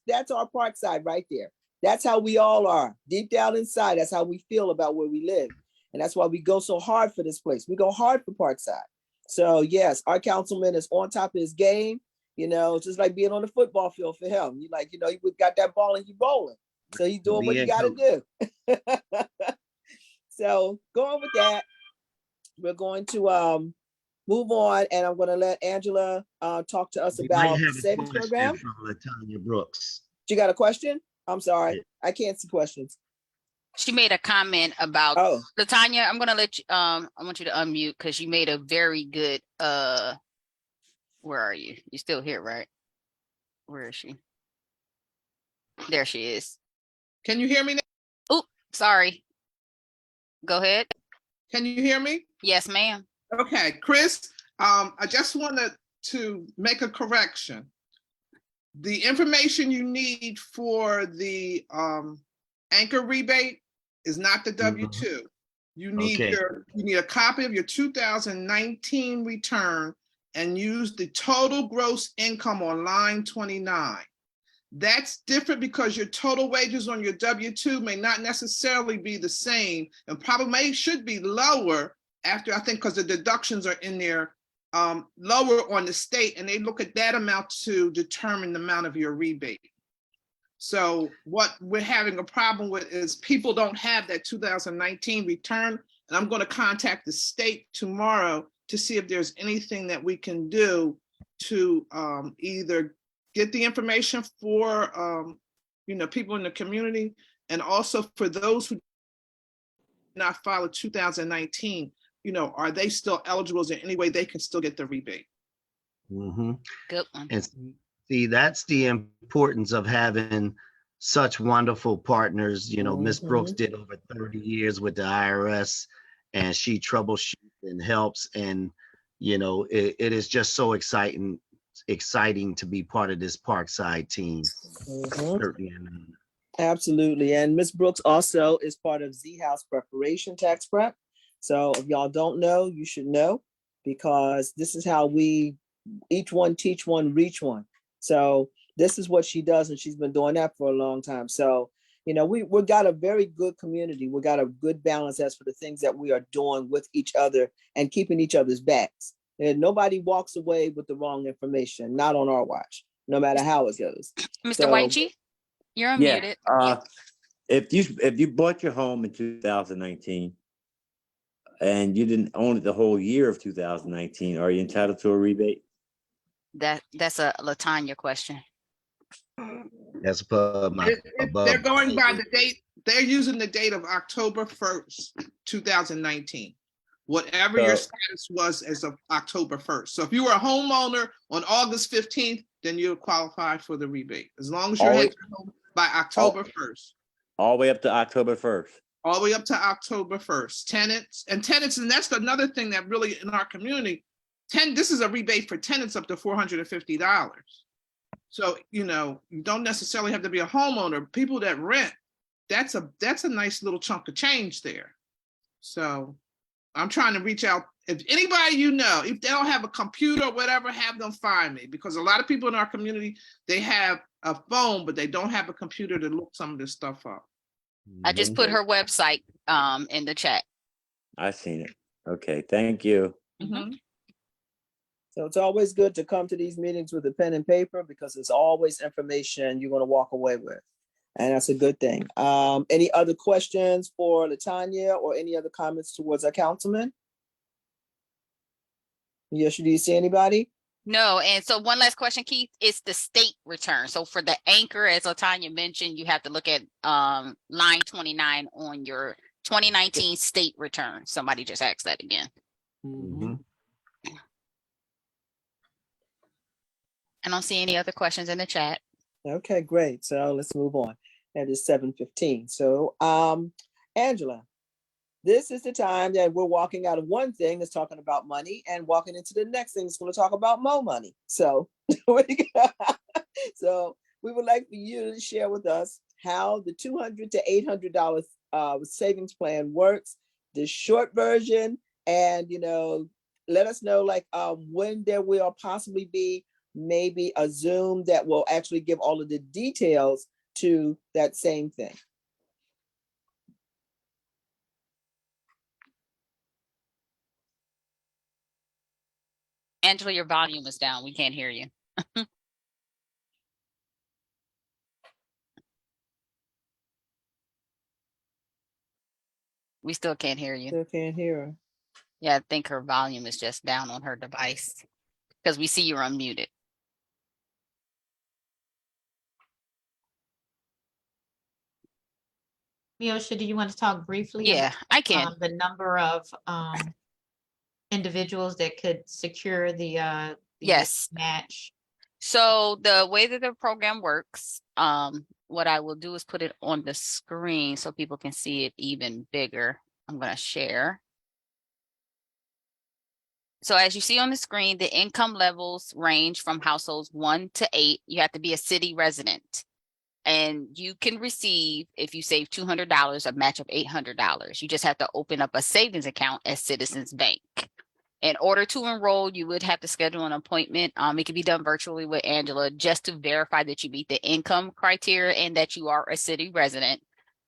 Speaker 1: that's our Parkside right there. That's how we all are. Deep down inside, that's how we feel about where we live. And that's why we go so hard for this place. We go hard for Parkside. So yes, our councilman is on top of his game. You know, just like being on the football field for him. You like, you know, he got that ball and he rolling. So he's doing what he got to do. So going with that, we're going to move on, and I'm going to let Angela talk to us
Speaker 4: We might
Speaker 1: about the
Speaker 4: have a
Speaker 1: savings
Speaker 4: question
Speaker 1: program.
Speaker 4: from LaTanya Brooks.
Speaker 1: You got a question? I'm sorry,
Speaker 4: Yeah.
Speaker 1: I can't see questions.
Speaker 3: She made a comment about
Speaker 1: Oh,
Speaker 3: Latanya. I'm gonna let you. I want you to unmute because you made a very good. Where are you? You still here, right? Where is she? There she is.
Speaker 8: Can you hear me now?
Speaker 3: Oh, sorry. Go ahead.
Speaker 8: Can you hear me?
Speaker 3: Yes, ma'am.
Speaker 8: Okay, Chris, I just wanted to make a correction. The information you need for the anchor rebate is not the W-2. You need
Speaker 4: Okay.
Speaker 8: you need a copy of your 2019 return and use the total gross income on line 29. That's different because your total wages on your W-2 may not necessarily be the same, and probably should be lower after, I think, because the deductions are in there lower on the state, and they look at that amount to determine the amount of your rebate. So what we're having a problem with is people don't have that 2019 return, and I'm going to contact the state tomorrow to see if there's anything that we can do to either get the information for people in the community, and also for those who did not file a 2019, are they still eligible? Is there any way they can still get the rebate?
Speaker 4: Mm-hmm.
Speaker 3: Good one.
Speaker 4: And see, that's the importance of having such wonderful partners. You know, Miss Brooks did over 30 years with the IRS, and she troubleshoots and helps. And, it is just so exciting to be part of this Parkside team.
Speaker 1: absolutely. And Miss Brooks also is part of Z House Preparation Tax Prep. So if y'all don't know, you should know, because this is how we each one teach one, reach one. So this is what she does, and she's been doing that for a long time. So, we got a very good community. We got a good balance as for the things that we are doing with each other and keeping each other's backs. And nobody walks away with the wrong information, not on our watch, no matter how it goes.
Speaker 3: Mr.
Speaker 1: So,
Speaker 3: Waichi, you're unmuted.
Speaker 12: If you bought your home in 2019 and you didn't own it the whole year of 2019, are you entitled to a rebate?
Speaker 3: That's a Latanya question.
Speaker 4: That's above.
Speaker 8: They're going by the date. They're using the date of October 1st, 2019. Whatever your status was as of October 1st. So if you were a homeowner on August 15th, then you'll qualify for the rebate. As long as you're home by October 1st.
Speaker 12: All the way up to October 1st.
Speaker 8: All the way up to October 1st. Tenants, and that's another thing that really in our community, this is a rebate for tenants up to $450. So, you don't necessarily have to be a homeowner. People that rent, that's a nice little chunk of change there. So I'm trying to reach out. If anybody if they don't have a computer or whatever, have them find me, because a lot of people in our community, they have a phone, but they don't have a computer to look some of this stuff up.
Speaker 3: I just put her website in the chat.
Speaker 12: I've seen it. Okay, thank you.
Speaker 8: Mm-hmm.
Speaker 1: So it's always good to come to these meetings with a pen and paper, because it's always information you're going to walk away with. And that's a good thing. Any other questions for Latanya, or any other comments towards our councilman? Yes, do you see anybody?
Speaker 3: No, and so one last question, Keith, it's the state return. So for the anchor, as LaTanya mentioned, you have to look at line 29 on your 2019 state return. Somebody just asked that again.
Speaker 1: Mhm.
Speaker 3: I don't see any other questions in the chat.
Speaker 1: Okay, great. So let's move on. And it's 7:15. So, Angela, this is the time that we're walking out of one thing that's talking about money and walking into the next thing that's going to talk about more money. So, so we would like for you to share with us how the $200 to $800 savings plan works, the short version, and let us know like when there will possibly be maybe a Zoom that will actually give all of the details to that same thing.
Speaker 3: Angela, your volume is down. We can't hear you. We still can't hear you.
Speaker 1: Still can't hear her.
Speaker 3: Yeah, I think her volume is just down on her device because we see you're unmuted.
Speaker 2: Miosha, do you want to talk briefly?
Speaker 3: Yeah, I can.
Speaker 2: The number of individuals that could secure the
Speaker 3: Yes.
Speaker 2: match.
Speaker 3: So the way that the program works, what I will do is put it on the screen so people can see it even bigger. I'm going to share. So as you see on the screen, the income levels range from households 1 to 8. You have to be a city resident. And you can receive, if you save $200, a match of $800. You just have to open up a savings account at Citizens Bank. In order to enroll, you would have to schedule an appointment. It can be done virtually with Angela just to verify that you meet the income criteria and that you are a city resident.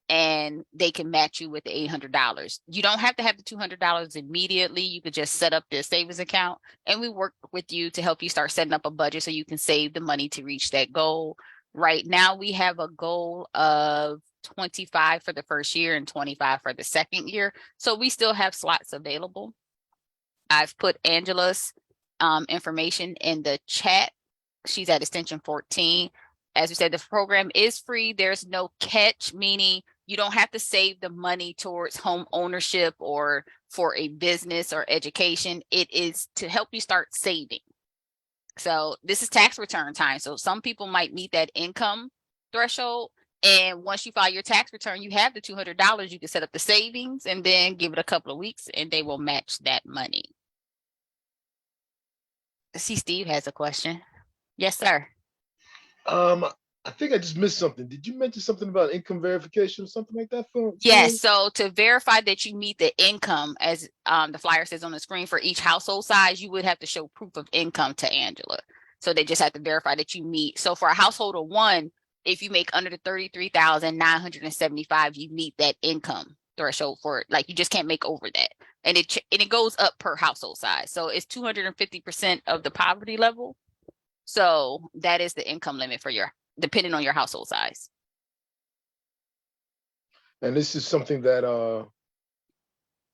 Speaker 3: And they can match you with the $800. You don't have to have the $200 immediately. You could just set up this savings account and we work with you to help you start setting up a budget so you can save the money to reach that goal. Right now, we have a goal of 25 for the first year and 25 for the second year. So we still have slots available. I've put Angela's information in the chat. She's at extension 14. As we said, the program is free. There's no catch, meaning you don't have to save the money towards home ownership or for a business or education. It is to help you start saving. So this is tax return time. So some people might meet that income threshold. And once you file your tax return, you have the $200. You can set up the savings and then give it a couple of weeks and they will match that money. I see Steve has a question. Yes, sir.
Speaker 11: I think I just missed something. Did you mention something about income verification or something like that?
Speaker 3: Yes. So to verify that you meet the income, as the flyer says on the screen, for each household size, you would have to show proof of income to Angela. So they just have to verify that you meet. So for a household of one, if you make under the $33,975, you meet that income threshold for it. Like you just can't make over that. And it goes up per household size. So it's 250% of the poverty level. So that is the income limit for depending on your household size.
Speaker 11: And this is something that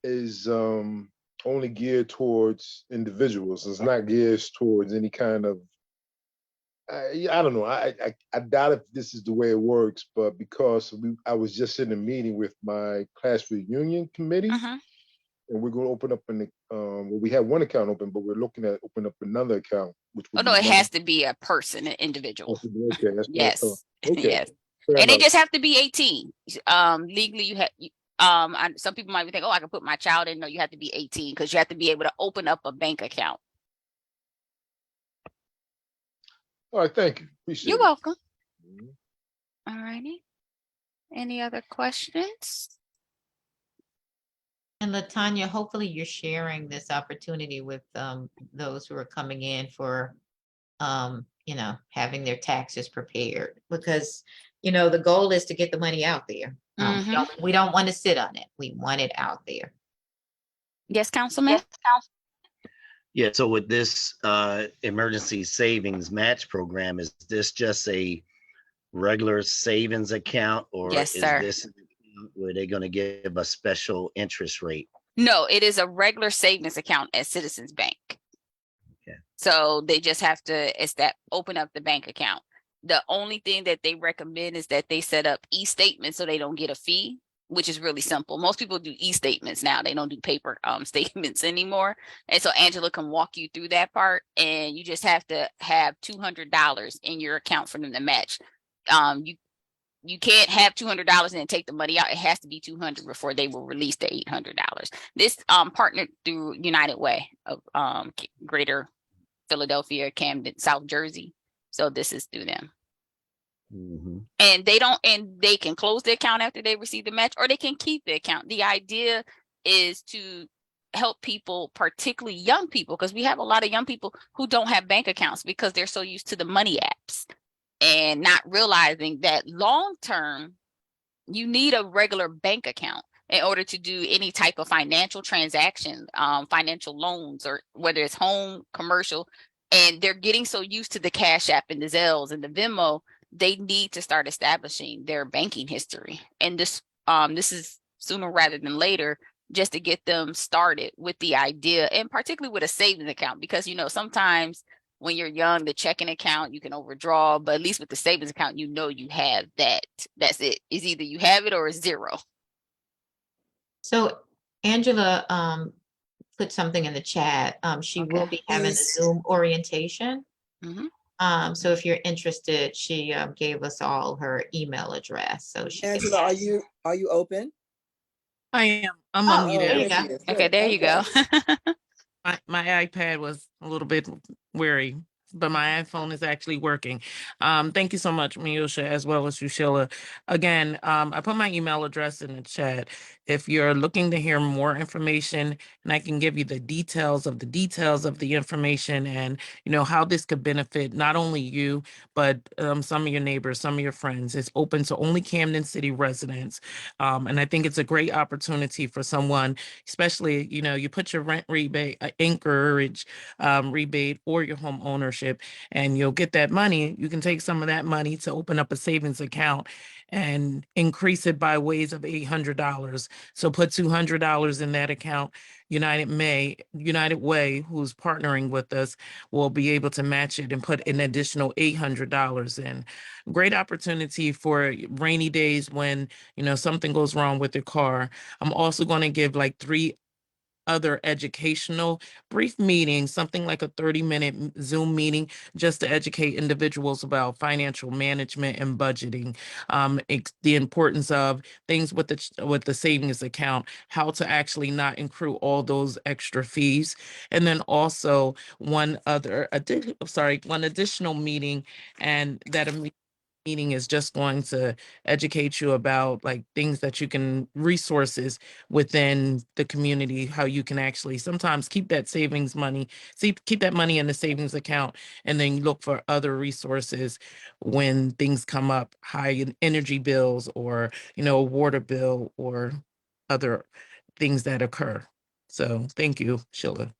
Speaker 11: is only geared towards individuals. It's not geared towards any kind of, I don't know. I doubt if this is the way it works, but because I was just in a meeting with my class reunion committee, and we're going to open up we have one account open, but we're looking at open up another account. Which would
Speaker 3: it has to be a person, an individual.
Speaker 11: Okay, that's
Speaker 3: yes,
Speaker 11: okay.
Speaker 3: Yes, and they just have to be 18. Legally, you have. Some people might think, oh, I can put my child in. No, you have to be 18 because you have to be able to open up a bank account.
Speaker 11: All right, thank you. Appreciate
Speaker 3: You're
Speaker 11: it.
Speaker 3: welcome. All righty. Any other questions?
Speaker 2: And LaTanya, hopefully you're sharing this opportunity with those who are coming in for, having their taxes prepared, because, the goal is to get the money out there. We don't want to sit on it. We want it out there.
Speaker 3: Yes, Councilman.
Speaker 4: Yeah, so with this emergency savings match program, is this just a regular savings account, or
Speaker 3: Yes,
Speaker 4: is
Speaker 3: sir.
Speaker 4: this where they're going to give a special interest rate?
Speaker 3: No, it is a regular savings account at Citizens Bank.
Speaker 4: Okay.
Speaker 3: So they just have to open up the bank account. The only thing that they recommend is that they set up e-statements so they don't get a fee, which is really simple. Most people do e-statements now. They don't do paper statements anymore. And so Angela can walk you through that part, and you just have to have $200 in your account for them to match. You can't have $200 and then take the money out. It has to be 200 before they will release the $800. This partnered through United Way of Greater Philadelphia, Camden, South Jersey. So this is through them. And they can close the account after they receive the match, or they can keep the account. The idea is to help people, particularly young people, because we have a lot of young people who don't have bank accounts because they're so used to the money apps and not realizing that long term, you need a regular bank account in order to do any type of financial transaction, financial loans, or whether it's home, commercial. And they're getting so used to the Cash App and the Zelles and the Venmo, they need to start establishing their banking history. And this is sooner rather than later, just to get them started with the idea, and particularly with a savings account, because sometimes when you're young, the checking account, you can overdraw, but at least with the savings account, you have that. That's it. It's either you have it or it's zero.
Speaker 2: So Angela put something in the chat. She will be having a Zoom orientation. So if you're interested, she gave us all her email address. So she
Speaker 1: Angela, are you open?
Speaker 13: I am. I'm
Speaker 2: there you
Speaker 13: unmuted.
Speaker 2: go.
Speaker 3: Okay, there you go.
Speaker 13: My iPad was a little bit weary, but my iPhone is actually working. Thank you so much, Miosha, as well as you, Sheila. Again, I put my email address in the chat. If you're looking to hear more information, and I can give you the details of the information, and how this could benefit not only you, but some of your neighbors, some of your friends. It's open to only Camden City residents. And I think it's a great opportunity for someone, especially, you put your rent rebate, anchorage rebate, or your home ownership, and you'll get that money. You can take some of that money to open up a savings account and increase it by ways of $800. So put $200 in that account. United Way, who's partnering with us, will be able to match it and put an additional $800 in. Great opportunity for rainy days when something goes wrong with your car. I'm also going to give like 3 other educational brief meetings, something like a 30-minute Zoom meeting, just to educate individuals about financial management and budgeting, the importance of things with the savings account, how to actually not accrue all those extra fees. And then also one additional meeting, and that meeting is just going to educate you about like things that you can, resources within the community, how you can actually sometimes keep that savings money, keep that money in the savings account, and then look for other resources when things come up, high energy bills, or a water bill, or other things that occur. So thank you, Sheila.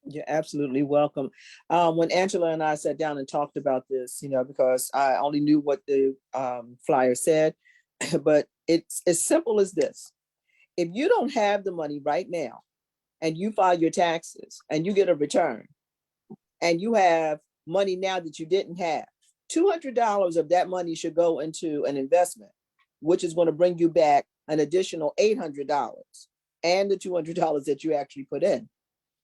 Speaker 1: You're absolutely welcome. When Angela and I sat down and talked about this, because I only knew what the flyer said, but it's as simple as this. If you don't have the money right now and you file your taxes and you get a return and you have money now that you didn't have, $200 of that money should go into an investment, which is going to bring you back an additional $800 and the $200 that you actually put in.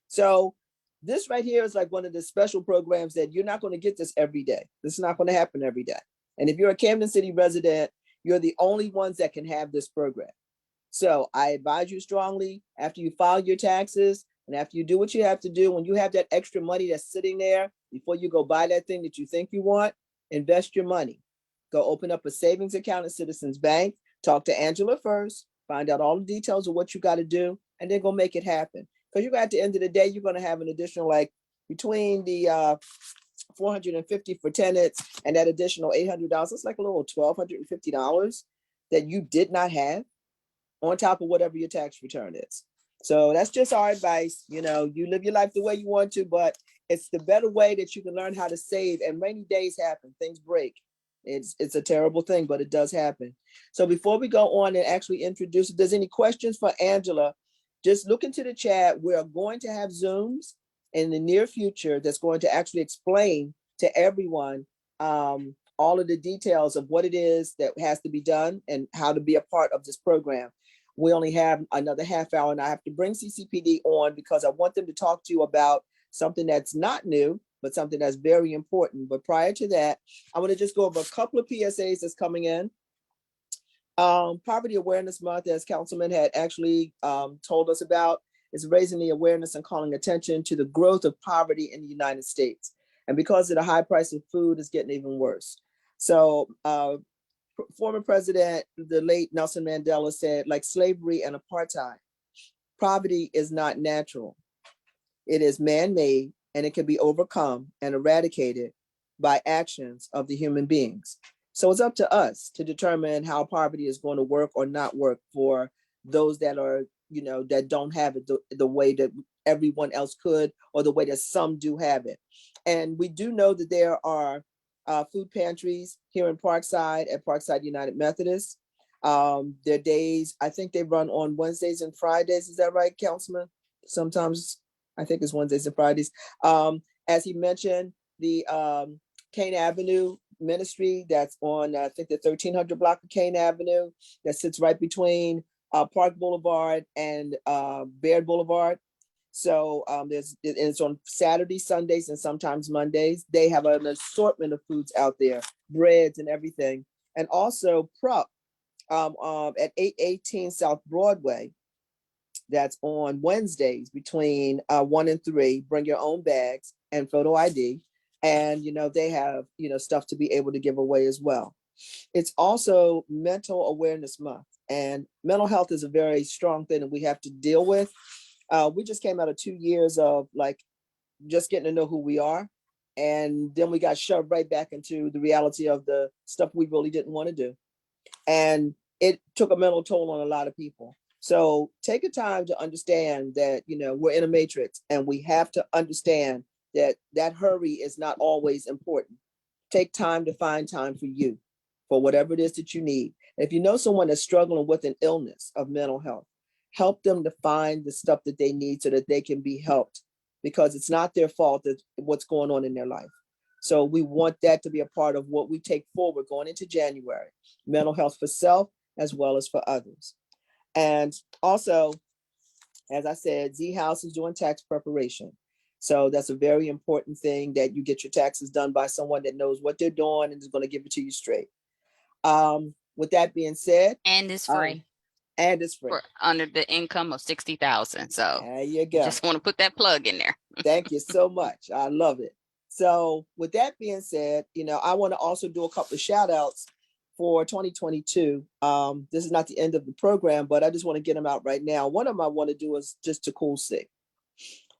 Speaker 1: So this right here is like one of the special programs that you're not going to get this every day. This is not going to happen every day. And if you're a Camden City resident, you're the only ones that can have this program. So I advise you strongly, after you file your taxes and after you do what you have to do, when you have that extra money that's sitting there, before you go buy that thing that you think you want, invest your money. Go open up a savings account at Citizens Bank, talk to Angela first, find out all the details of what you got to do, and then go make it happen. Because you're at the end of the day, you're going to have an additional, like between the $450 for tenants and that additional $800, it's like a little $1,250 that you did not have on top of whatever your tax return is. So that's just our advice. You live your life the way you want to, but it's the better way that you can learn how to save. And rainy days happen, things break. It's a terrible thing, but it does happen. So before we go on and actually introduce, if there's any questions for Angela, just look into the chat. We're going to have Zooms in the near future that's going to actually explain to everyone all of the details of what it is that has to be done and how to be a part of this program. We only have another half hour, and I have to bring CCPD on because I want them to talk to you about something that's not new, but something that's very important. But prior to that, I want to just go over a couple of PSAs that's coming in. Poverty Awareness Month, as Councilman had actually told us about, is raising the awareness and calling attention to the growth of poverty in the United States. And because of the high price of food, it's getting even worse. So former president, the late Nelson Mandela, said, like slavery and apartheid, poverty is not natural. It is man-made, and it can be overcome and eradicated by actions of the human beings. So it's up to us to determine how poverty is going to work or not work for those that are, that don't have it the way that everyone else could, or the way that some do have it. And we do know that there are food pantries here in Parkside at Parkside United Methodist. Their days, I think they run on Wednesdays and Fridays. Is that right, Councilman? Sometimes I think it's Wednesdays and Fridays. As he mentioned, the Kane Avenue ministry that's on, I think, the 1300 block of Kane Avenue that sits right between Park Boulevard and Baird Boulevard. So it's on Saturdays, Sundays, and sometimes Mondays. They have an assortment of foods out there, breads and everything. And also Prupp at 818 South Broadway. That's on Wednesdays between 1 and 3. Bring your own bags and photo ID. And, they have, stuff to be able to give away as well. It's also Mental Awareness Month. And mental health is a very strong thing that we have to deal with. We just came out of 2 years of just getting to know who we are. And then we got shoved right back into the reality of the stuff we really didn't want to do. And it took a mental toll on a lot of people. So take a time to understand that, we're in a matrix, and we have to understand that hurry is not always important. Take time to find time for you, for whatever it is that you need. And if you know someone that's struggling with an illness of mental health, help them to find the stuff that they need so that they can be helped, because it's not their fault that what's going on in their life. So we want that to be a part of what we take forward going into January. Mental health for self as well as for others. And also, as I said, Z House is doing tax preparation. So that's a very important thing, that you get your taxes done by someone that knows what they're doing and is going to give it to you straight. With that being said,
Speaker 3: And it's free.
Speaker 1: And it's free.
Speaker 3: For under the income of 60,000. So
Speaker 1: there you go.
Speaker 3: Just want to put that plug in there.
Speaker 1: Thank you so much. I love it. So with that being said, I want to also do a couple of shout outs for 2022. This is not the end of the program, but I just want to get them out right now. One of them I want to do is just to Cool Sick.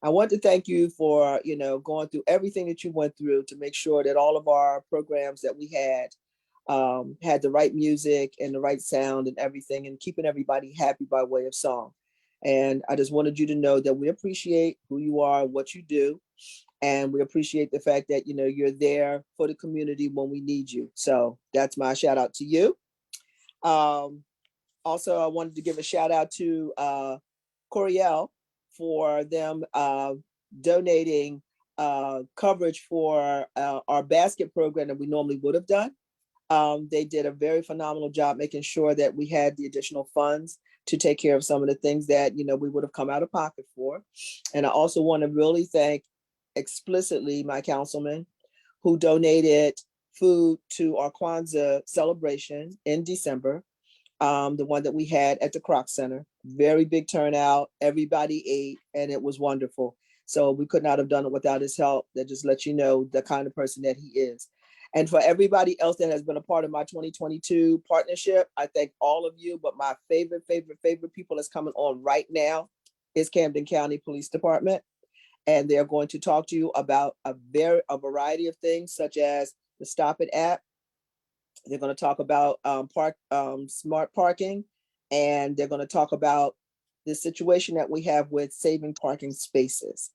Speaker 1: I want to thank you for, going through everything that you went through to make sure that all of our programs that we had the right music and the right sound and everything, and keeping everybody happy by way of song. And I just wanted you to know that we appreciate who you are, what you do. And we appreciate the fact that, you're there for the community when we need you. So that's my shout out to you. Also, I wanted to give a shout out to Coriel for them donating coverage for our basket program that we normally would have done. They did a very phenomenal job making sure that we had the additional funds to take care of some of the things that, we would have come out of pocket for. And I also want to really thank explicitly my councilman who donated food to our Kwanzaa celebration in December, the one that we had at the Kroc Center. Very big turnout. Everybody ate, and it was wonderful. So we could not have done it without his help. That just lets you know the kind of person that he is. And for everybody else that has been a part of my 2022 partnership, I thank all of you. But my favorite people that's coming on right now is Camden County Police Department. And they're going to talk to you about a variety of things, such as the Stop It app. They're going to talk about smart parking, and they're going to talk about the situation that we have with saving parking spaces.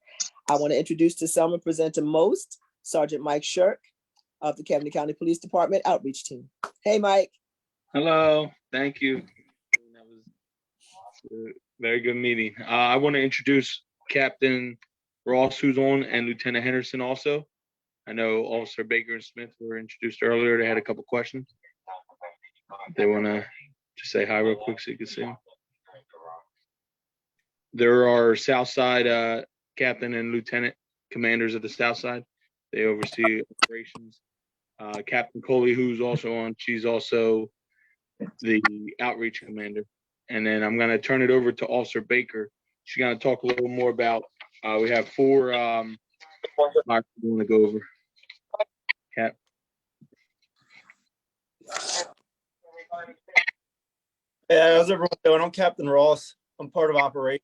Speaker 1: I want to introduce to some and present to most Sergeant Mike Shirk of the Camden County Police Department Outreach Team. Hey, Mike.
Speaker 14: Hello. Thank you. That was a very good meeting. I want to introduce Captain Ross, who's on, and Lieutenant Henderson also. I know Officer Baker and Smith were introduced earlier. They had a couple questions. They want to just say hi real quick so you can see them. There are Southside captain and lieutenant commanders of the Southside. They oversee operations. Captain Coley, who's also on, she's also the outreach commander. And then I'm going to turn it over to Officer Baker. She's going to talk a little more about, we have 4 blocks we want to go over. Cap.
Speaker 15: Yeah, how's everyone doing? I'm Captain Ross. I'm part of operations.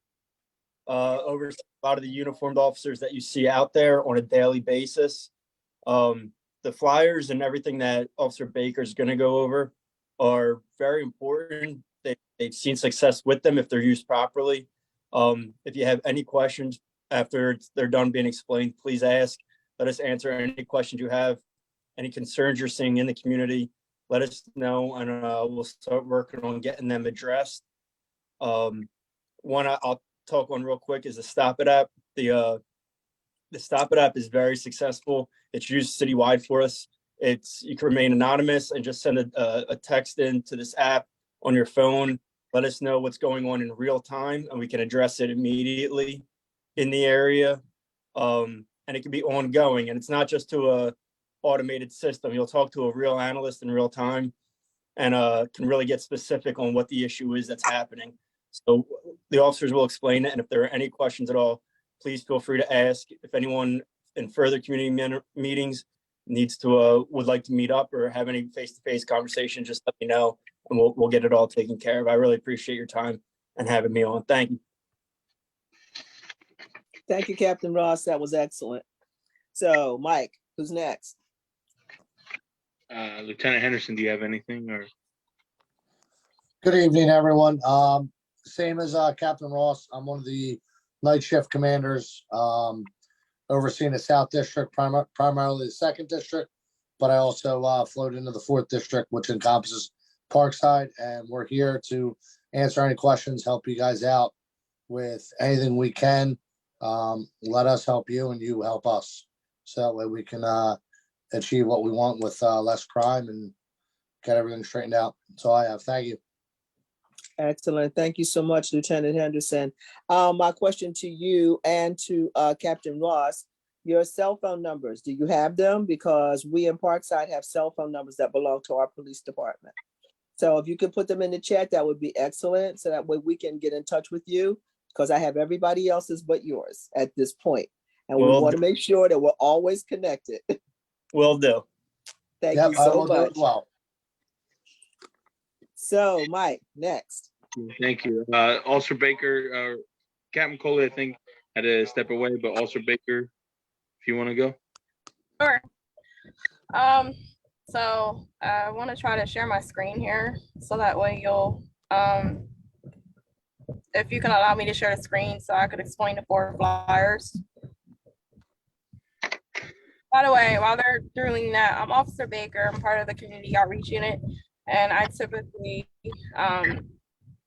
Speaker 15: Oversee a lot of the uniformed officers that you see out there on a daily basis. The flyers and everything that Officer Baker is going to go over are very important. They've seen success with them if they're used properly. If you have any questions after they're done being explained, please ask. Let us answer any questions you have, any concerns you're seeing in the community. Let us know, and we'll start working on getting them addressed. One I'll talk on real quick is the Stop It app. The Stop It app is very successful. It's used citywide for us. You can remain anonymous and just send a text into this app on your phone. Let us know what's going on in real time, and we can address it immediately in the area. And it can be ongoing, and it's not just to a automated system. You'll talk to a real analyst in real time and can really get specific on what the issue is that's happening. So the officers will explain it, and if there are any questions at all, please feel free to ask. If anyone in further community meetings needs to would like to meet up or have any face-to-face conversation, just let me know, and we'll get it all taken care of. I really appreciate your time and having me on. Thank you.
Speaker 1: Thank you, Captain Ross. That was excellent. So, Mike, who's next?
Speaker 14: Lieutenant Henderson, do you have anything? Or
Speaker 16: good evening, everyone. Same as Captain Ross, I'm one of the night shift commanders, overseeing the South District, primarily the 2nd District, but I also float into the 4th District, which encompasses Parkside, and we're here to answer any questions, help you guys out with anything we can. Let us help you and you help us, so that way we can achieve what we want with less crime and get everything straightened out. That's all I have. Thank you.
Speaker 1: Excellent. Thank you so much, Lieutenant Henderson. My question to you and to Captain Ross, your cell phone numbers, do you have them? Because we in Parkside have cell phone numbers that belong to our police department. So if you could put them in the chat, that would be excellent. So that way we can get in touch with you, because I have everybody else's but yours at this point. And we want to make sure that we're always connected.
Speaker 15: Will do.
Speaker 1: Thank you so much.
Speaker 16: Well.
Speaker 1: So, Mike, next.
Speaker 14: Thank you. Officer Baker, Captain Coley, I think, had to step away, but Officer Baker, if you want to go.
Speaker 10: Sure. So I want to try to share my screen here, so that way you'll, if you can allow me to share the screen so I could explain the 4 flyers. By the way, while they're doing that, I'm Officer Baker. I'm part of the community outreach unit, and I typically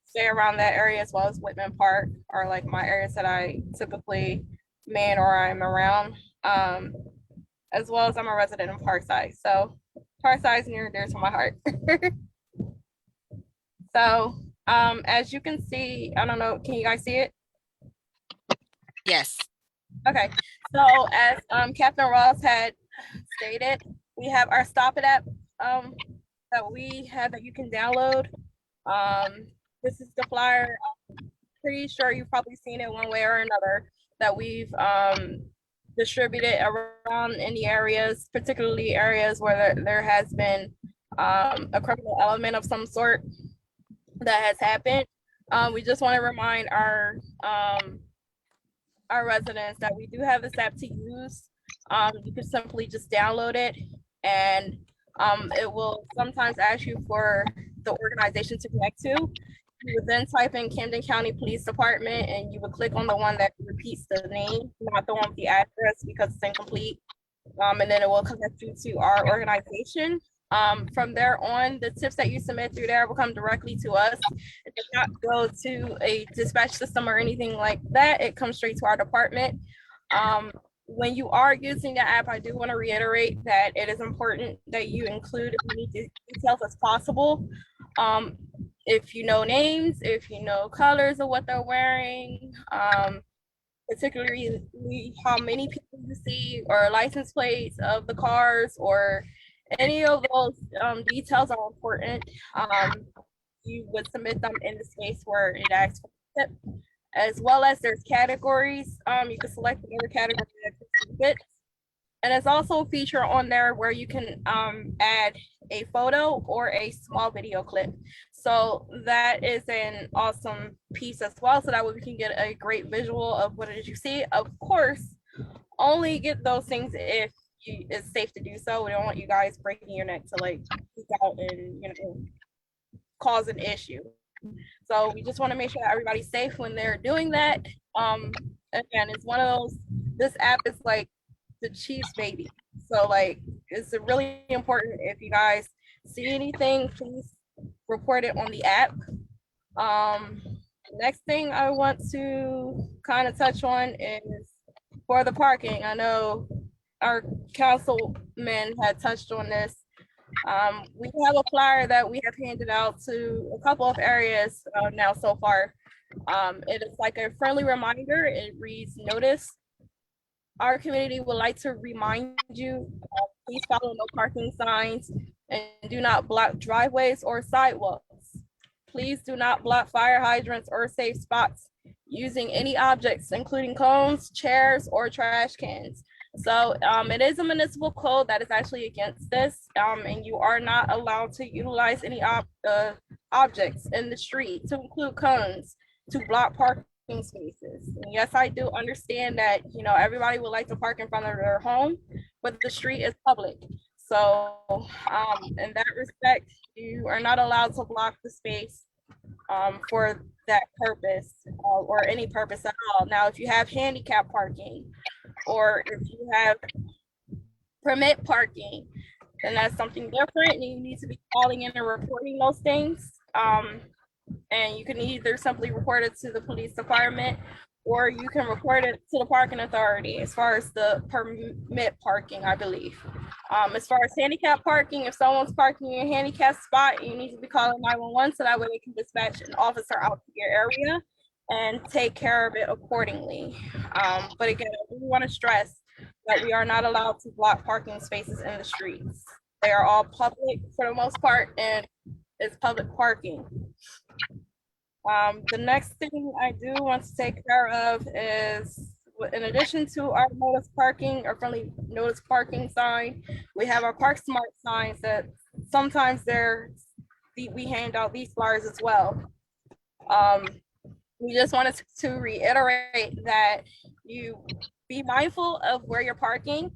Speaker 10: stay around that area, as well as Whitman Park, are like my areas that I typically man or I'm around, as well as I'm a resident in Parkside. So Parkside is near and dear to my heart. So as you can see, I don't know, can you guys see it?
Speaker 3: Yes.
Speaker 10: Okay, so as Captain Ross had stated, we have our Stop It app that we have that you can download. This is the flyer. I'm pretty sure you've probably seen it one way or another, that we've distributed around in the areas, particularly areas where there has been a criminal element of some sort that has happened. We just want to remind our residents that we do have this app to use. You can simply just download it, and it will sometimes ask you for the organization to connect to. You would then type in Camden County Police Department, and you would click on the one that repeats the name, not the one with the address, because it's incomplete. And then it will connect you to our organization. From there on, the tips that you submit through there will come directly to us. It does not go to a dispatch system or anything like that. It comes straight to our department. When you are using the app, I do want to reiterate that it is important that you include as many details as possible. If you know names, if you know colors of what they're wearing, particularly how many people you see, or license plates of the cars, or any of those details are important. You would submit them in the space where it asks for tip, as well as there's categories. You can select whatever category that fits. And there's also a feature on there where you can add a photo or a small video clip. So that is an awesome piece as well. So that way we can get a great visual of what it is you see. Of course, only get those things if it's safe to do so. We don't want you guys breaking your neck to like peek out and, you know, cause an issue. So we just want to make sure that everybody's safe when they're doing that. Again, it's one of those, this app is like the Chiefs baby. So like, it's really important. If you guys see anything, please report it on the app. Next thing I want to kind of touch on is for the parking. I know our councilman had touched on this. We have a flyer that we have handed out to a couple of areas now so far. It is like a friendly reminder. It reads, notice, our community would like to remind you, please follow no parking signs and do not block driveways or sidewalks. Please do not block fire hydrants or safe spots using any objects, including cones, chairs, or trash cans. So it is a municipal code that is actually against this, and you are not allowed to utilize any objects in the street, to include cones, to block parking spaces. And yes, I do understand that, you know, everybody would like to park in front of their home, but the street is public. So in that respect, you are not allowed to block the space for that purpose or any purpose at all. Now, if you have handicap parking, or if you have permit parking, then that's something different, and you need to be calling in and reporting those things. And you can either simply report it to the police department, or you can report it to the parking authority as far as the permit parking, I believe. As far as handicap parking, if someone's parking in a handicap spot, you need to be calling 911 so that way they can dispatch an officer out to your area and take care of it accordingly. But again, I really want to stress that we are not allowed to block parking spaces in the streets. They are all public for the most part, and it's public parking. The next thing I do want to take care of is, in addition to our notice parking or friendly notice parking sign, we have our Park Smart signs that sometimes we hand out these flyers as well. We just wanted to reiterate that you be mindful of where you're parking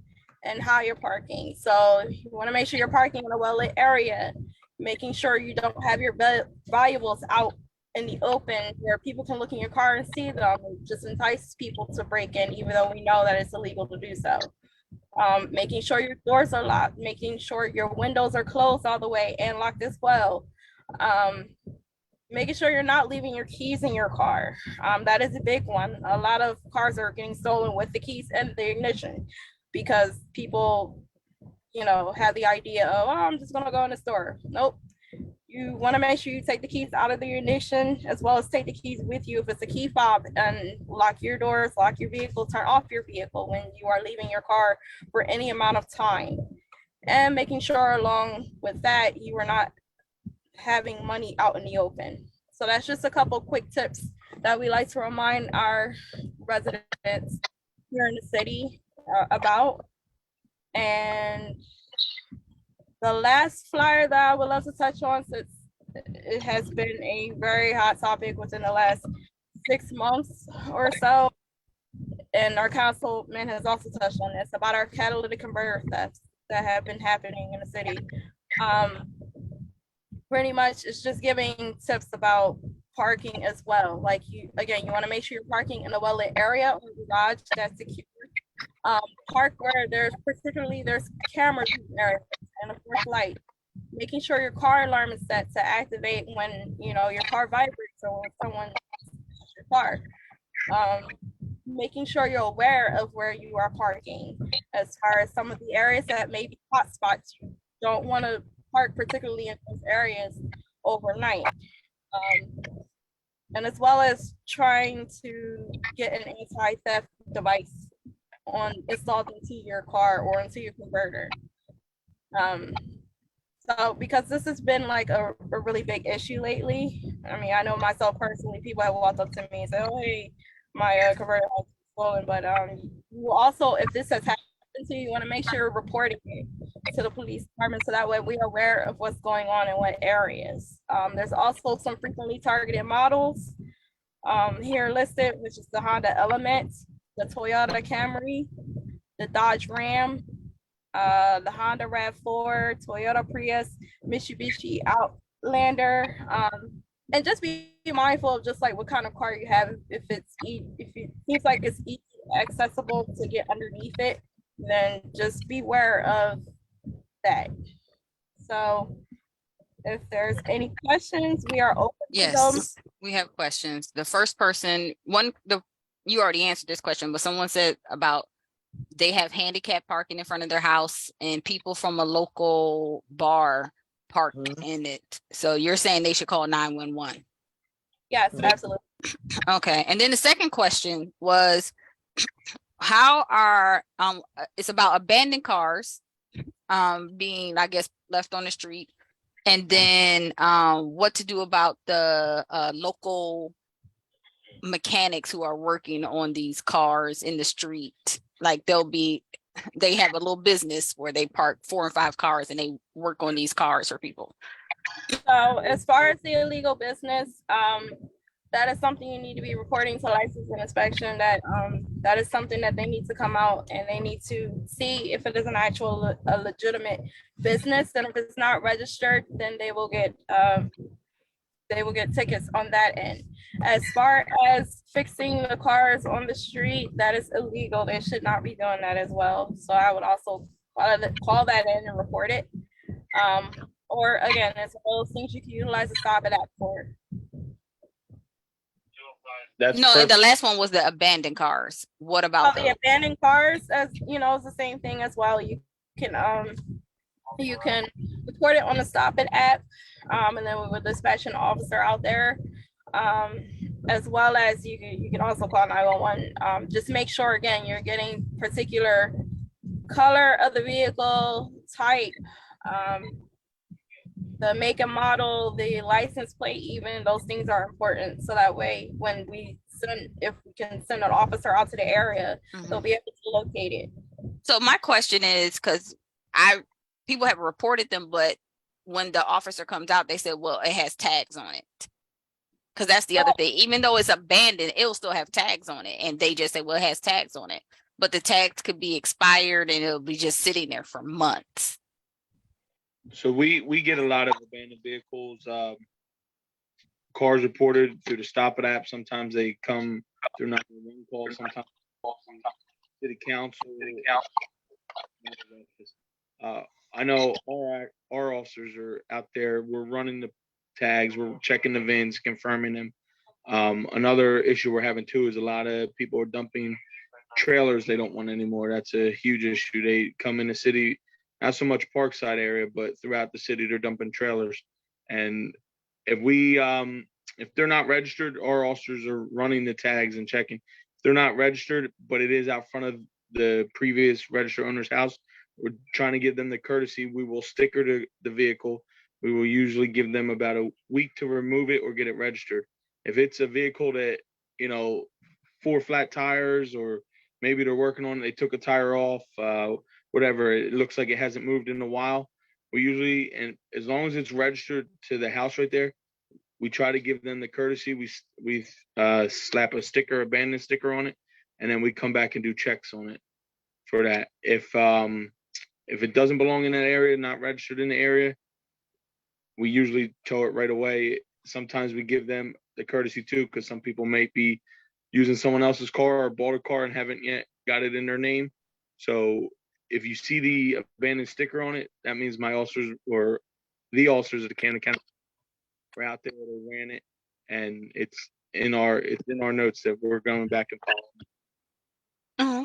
Speaker 10: and how you're parking. So you want to make sure you're parking in a well-lit area, making sure you don't have your valuables out in the open where people can look in your car and see them. It just entices people to break in, even though we know that it's illegal to do so. Making sure your doors are locked, making sure your windows are closed all the way and locked as well. Making sure you're not leaving your keys in your car. That is a big one. A lot of cars are getting stolen with the keys and the ignition because people, you know, have the idea of, oh, I'm just gonna go in the store. Nope. You want to make sure you take the keys out of the ignition, as well as take the keys with you if it's a key fob, and lock your doors, lock your vehicle, turn off your vehicle when you are leaving your car for any amount of time. And making sure along with that, you are not having money out in the open. So that's just a couple quick tips that we like to remind our residents here in the city about. And the last flyer that I would love to touch on, since it has been a very hot topic within the last 6 months or so, and our councilman has also touched on this, about our catalytic converter thefts that have been happening in the city. Pretty much it's just giving tips about parking as well. Like, you want to make sure you're parking in a well-lit area or garage that's secure. Park where there's cameras in the area and of course light. Making sure your car alarm is set to activate when, you know, your car vibrates or when someone touches your car. making sure you're aware of where you are parking, as far as some of the areas that may be hot spots. You don't want to park particularly in those areas overnight. And as well as trying to get an anti-theft device installed into your car or into your converter. So because this has been like a really big issue lately. I mean, I know myself personally, people have walked up to me and said, "Oh, hey, my converter has been stolen." But you also, if this has happened to you, you want to make sure you're reporting it to the police department so that way we are aware of what's going on in what areas. There's also some frequently targeted models here listed, which is the Honda Element, the Toyota Camry, the Dodge Ram, the Honda RAV4, Toyota Prius, Mitsubishi Outlander, and just be mindful of just like what kind of car you have. If it seems like it's easy accessible to get underneath it, then just beware of that. So if there's any questions, we are open to them.
Speaker 3: Yes, we have questions. The first person, you already answered this question, but someone said about they have handicap parking in front of their house and people from a local bar park in it. So you're saying they should call 911.
Speaker 10: Yes, absolutely.
Speaker 3: Okay. And then the second question was how are it's about abandoned cars being, I guess, left on the street. And then what to do about the local mechanics who are working on these cars in the street. Like they have a little business where they park 4 and 5 cars and they work on these cars for people.
Speaker 10: So as far as the illegal business, that is something you need to be reporting to license and inspection. That is something that they need to come out and they need to see if it is an actual a legitimate business. And if it's not registered, then they will get tickets on that end. As far as fixing the cars on the street, that is illegal. They should not be doing that as well. So I would also call that in and report it. Or again, it's one of those things you can utilize the Stop It app for.
Speaker 3: The last one was the abandoned cars. What about
Speaker 10: the abandoned cars? As you know, it's the same thing as well. You can report it on the Stop It app, and then we would dispatch an officer out there. As well as you can also call 911. Just make sure again you're getting particular color of the vehicle, type, the make and model, the license plate, even those things are important. So that way, when if we can send an officer out to the area, they'll be able to locate it.
Speaker 3: So my question is, because people have reported them, but when the officer comes out, they said, well, it has tags on it. Because that's the other thing. Even though it's abandoned, it'll still have tags on it. And they just say, well, it has tags on it. But the tags could be expired and it'll be just sitting there for months.
Speaker 14: So we get a lot of abandoned vehicles, cars reported through the Stop It app. Sometimes they come through 911 calls, sometimes city council. I know our officers are out there. We're running the tags, we're checking the VINs, confirming them. Another issue we're having too is a lot of people are dumping trailers they don't want anymore. That's a huge issue. They come in the city, not so much Parkside area, but throughout the city, they're dumping trailers. And if they're not registered, our officers are running the tags and checking. If they're not registered, but it is out front of the previous registered owner's house, we're trying to give them the courtesy. We will sticker the vehicle. We will usually give them about a week to remove it or get it registered. If it's a vehicle that, 4 flat tires, or maybe they're working on it, they took a tire off, whatever, it looks like it hasn't moved in a while, we usually, and as long as it's registered to the house right there, we try to give them the courtesy. We slap a sticker, abandoned sticker on it, and then we come back and do checks on it for that. If it doesn't belong in that area, not registered in the area, we usually tow it right away. Sometimes we give them the courtesy too, because some people may be using someone else's car or bought a car and haven't yet got it in their name. So if you see the abandoned sticker on it, that means my officers or the officers of the Camden County were out there, they ran it, and it's in our notes that we're going back and following.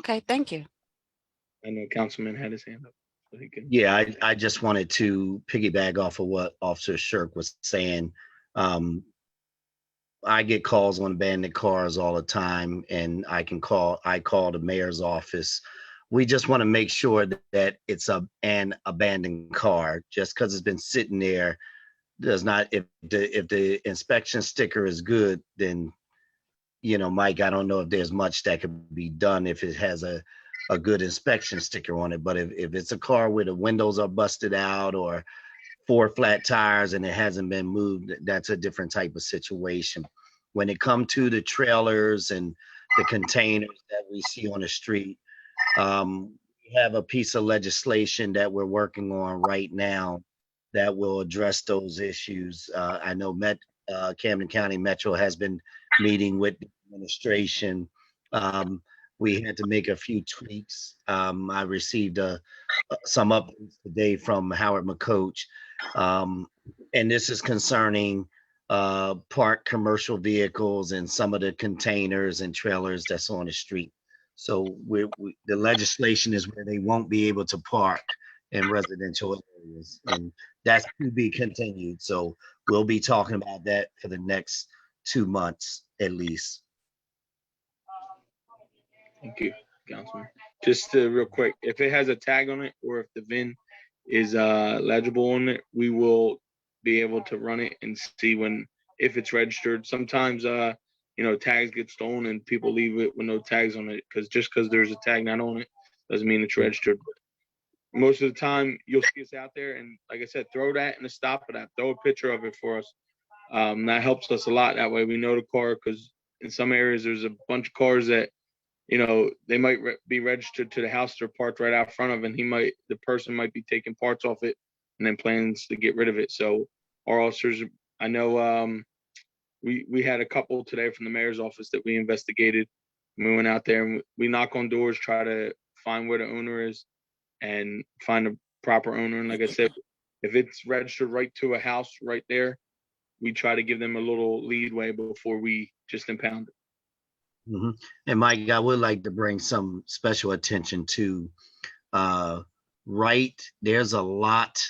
Speaker 3: Okay, thank you.
Speaker 14: I know Councilman had his hand up. So he can.
Speaker 4: Yeah, I just wanted to piggyback off of what Officer Shirk was saying. I get calls on abandoned cars all the time, and I call the mayor's office. We just want to make sure that it's an abandoned car. Just because it's been sitting there does not, if the inspection sticker is good, then, Mike, I don't know if there's much that could be done if it has a good inspection sticker on it. But if it's a car where the windows are busted out or 4 flat tires and it hasn't been moved, that's a different type of situation. When it comes to the trailers and the containers that we see on the street, we have a piece of legislation that we're working on right now that will address those issues. I know Camden County Metro has been meeting with the administration. We had to make a few tweaks. I received some updates today from Howard McCoach. And this is concerning parked commercial vehicles and some of the containers and trailers that's on the street. So the legislation is where they won't be able to park in residential areas, and that's to be continued. So we'll be talking about that for the next 2 months at least.
Speaker 14: Thank you, Councilman. Just real quick, if it has a tag on it or if the VIN is legible on it, we will be able to run it and see if it's registered. Sometimes tags get stolen and people leave it with no tags on it just because there's a tag not on it doesn't mean it's registered. But most of the time you'll see us out there, and like I said, throw that in the stop of that, throw a picture of it for us. That helps us a lot. That way we know the car, because in some areas there's a bunch of cars that they might be registered to the house they're parked right out front of, and the person might be taking parts off it and then plans to get rid of it. So our officers, I know we had a couple today from the mayor's office that we investigated. We went out there and we knock on doors, try to find where the owner is and find a proper owner. And like I said, if it's registered right to a house right there, we try to give them a little leadway before we just impound it.
Speaker 4: Mm-hmm. And Mike, I would like to bring some special attention to there's a lot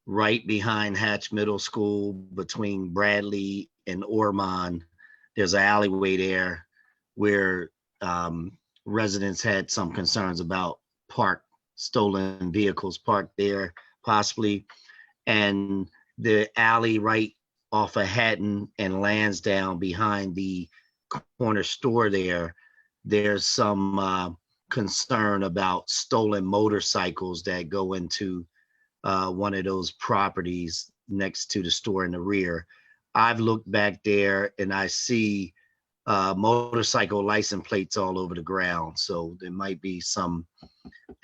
Speaker 4: right behind Hatch Middle School between Bradley and Ormond. There's an alleyway there where residents had some concerns about stolen vehicles parked there possibly. And the alley right off of Hatton and Lansdowne behind the corner store there's some concern about stolen motorcycles that go into one of those properties next to the store in the rear. I've looked back there and I see motorcycle license plates all over the ground. So there might be some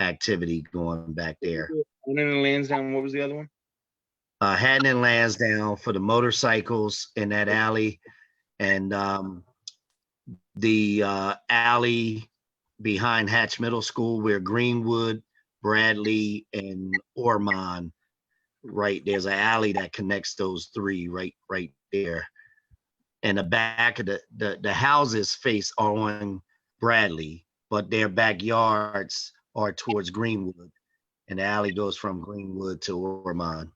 Speaker 4: activity going back there.
Speaker 14: And then Lansdowne, what was the other one?
Speaker 4: Hatton and Lansdowne for the motorcycles in that alley, and the alley behind Hatch Middle School where Greenwood, Bradley, and Ormond, right, there's an alley that connects those three right there. And the back of the houses face on Bradley, but their backyards are towards Greenwood. And the alley goes from Greenwood to Ormond,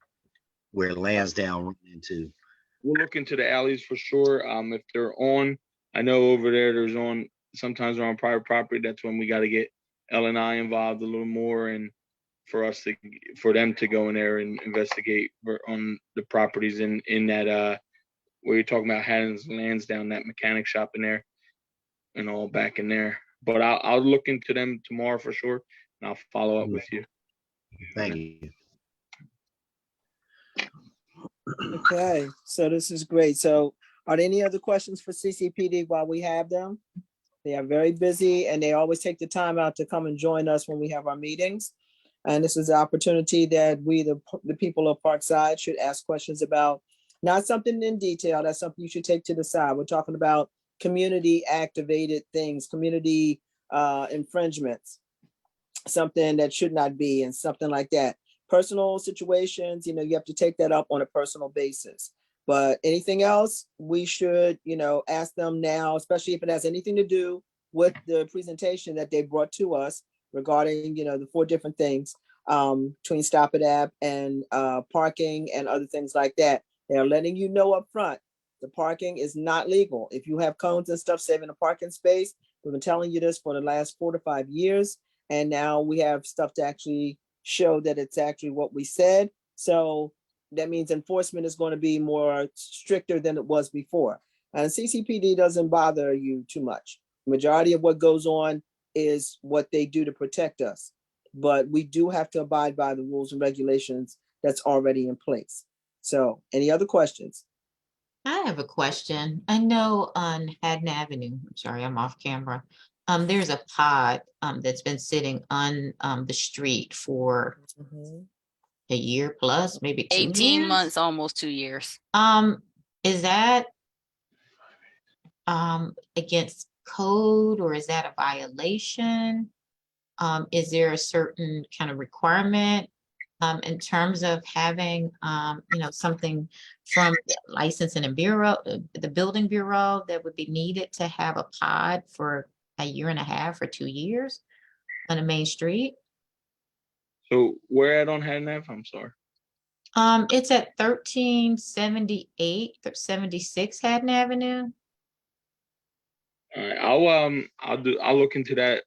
Speaker 4: where Lansdowne run into.
Speaker 14: We'll look into the alleys for sure. If they're on, I know over there's sometimes they're on private property. That's when we got to get L&I involved a little more, and for them to go in there and investigate on the properties in that where you're talking about Haddon's Lansdowne, that mechanic shop in there and all back in there. But I'll look into them tomorrow for sure, and I'll follow up with you.
Speaker 4: Thank you.
Speaker 1: Okay, so this is great. So are there any other questions for CCPD while we have them? They are very busy and they always take the time out to come and join us when we have our meetings. And this is the opportunity that we, the people of Parkside, should ask questions about. Not something in detail, that's something you should take to the side. We're talking about community activated things, community infringements, something that should not be, and something like that. Personal situations, you have to take that up on a personal basis. But anything else, we should, ask them now, especially if it has anything to do with the presentation that they brought to us regarding, the 4 different things between Stop It app and parking and other things like that. They're letting you know up front, the parking is not legal. If you have cones and stuff saving a parking space, we've been telling you this for the last 4 to 5 years. And now we have stuff to actually show that it's actually what we said. So that means enforcement is going to be more stricter than it was before. And CCPD doesn't bother you too much. Majority of what goes on is what they do to protect us. But we do have to abide by the rules and regulations that's already in place. So any other questions?
Speaker 2: I have a question. I know on Haddon Avenue, I'm sorry, I'm off camera. There's a pod that's been sitting on the street for a year plus, maybe 2
Speaker 3: 18
Speaker 2: years.
Speaker 3: months, almost 2 years.
Speaker 2: Is that against code, or is that a violation? Is there a certain kind of requirement in terms of having something from the licensing and bureau, the building bureau, that would be needed to have a pod for a year and a half or 2 years on a main street?
Speaker 14: So where at on Haddon Ave? I'm sorry.
Speaker 2: It's at 1378 or 76 Haddon Avenue.
Speaker 14: All right, I'll look into that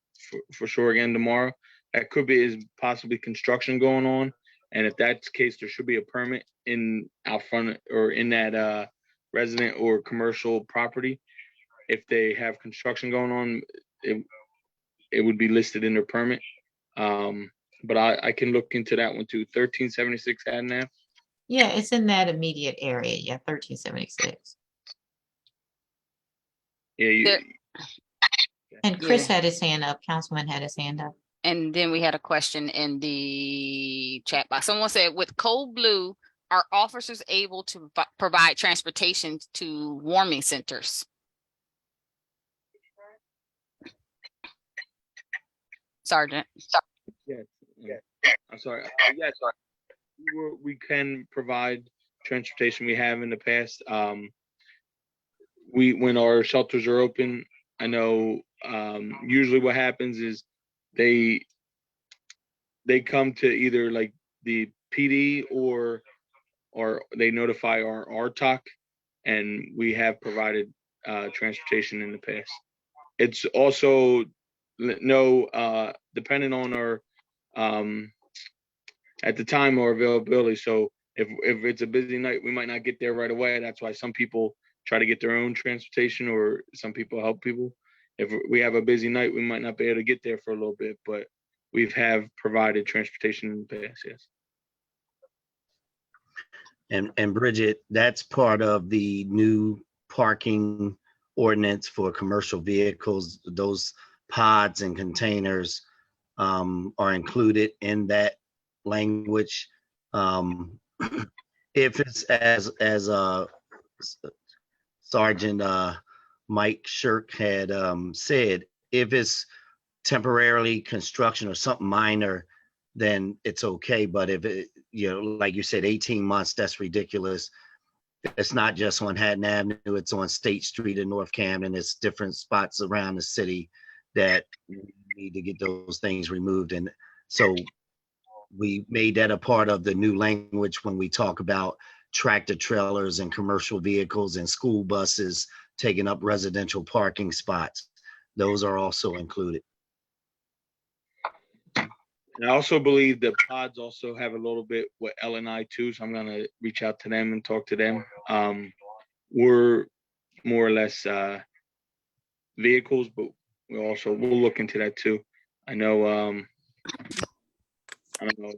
Speaker 14: for sure again tomorrow. That could be is possibly construction going on, and if that's the case, there should be a permit in out front or in that resident or commercial property. If they have construction going on, it would be listed in their permit. But I can look into that one too. 1376 Haddon Ave.
Speaker 2: Yeah, it's in that immediate area. Yeah, 1376.
Speaker 14: Yeah,
Speaker 2: and Chris had his hand up. Councilman had his hand up.
Speaker 3: And then we had a question in the chat box. Someone said, with Cold Blue, are officers able to provide transportation to warming centers? Sergeant.
Speaker 14: Yes. I'm sorry. Yes, we can provide transportation. We have in the past. When our shelters are open, I know usually what happens is they come to either like the PD or they notify our RTOC, and we have provided transportation in the past. It's also depending on our at the time or availability. So if it's a busy night, we might not get there right away. That's why some people try to get their own transportation, or some people help people. If we have a busy night, we might not be able to get there for a little bit, but we have provided transportation in the past, yes.
Speaker 4: And Bridget, that's part of the new parking ordinance for commercial vehicles. Those pods and containers are included in that language. If it's as Sergeant Mike Shirk had said, if it's temporarily construction or something minor, then it's okay. But if it, like you said, 18 months, that's ridiculous. It's not just on Haddon Avenue, it's on State Street in North Camden. It's different spots around the city that need to get those things removed. And so we made that a part of the new language when we talk about tractor trailers and commercial vehicles and school buses taking up residential parking spots. Those are also included.
Speaker 14: And I also believe the pods also have a little bit with LNI too, so I'm gonna reach out to them and talk to them. We're more or less vehicles, but we'll look into that too. I know, I don't know.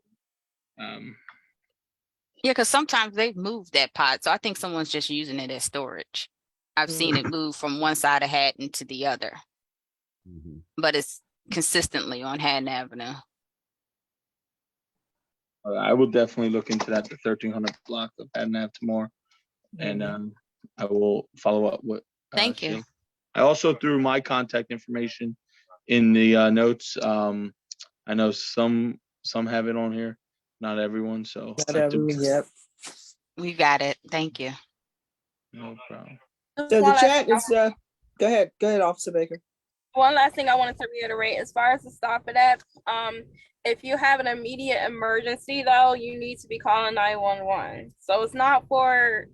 Speaker 3: Yeah, because sometimes they've moved that pod, so I think someone's just using it as storage. I've seen it move from one side of Haddon to the other, but it's consistently on Haddon Avenue.
Speaker 14: I will definitely look into that, the 1300 block of Haddon Ave tomorrow, and I will follow up with.
Speaker 3: Thank you.
Speaker 14: I also threw my contact information in the notes. I know some have it on here, not everyone. So
Speaker 1: not everyone, yep.
Speaker 3: We got it. Thank you.
Speaker 14: No problem.
Speaker 1: So the chat is go ahead, Officer Baker.
Speaker 10: one last thing I wanted to reiterate, as far as the Stop It app, if you have an immediate emergency though, you need to be calling 911. So it's not for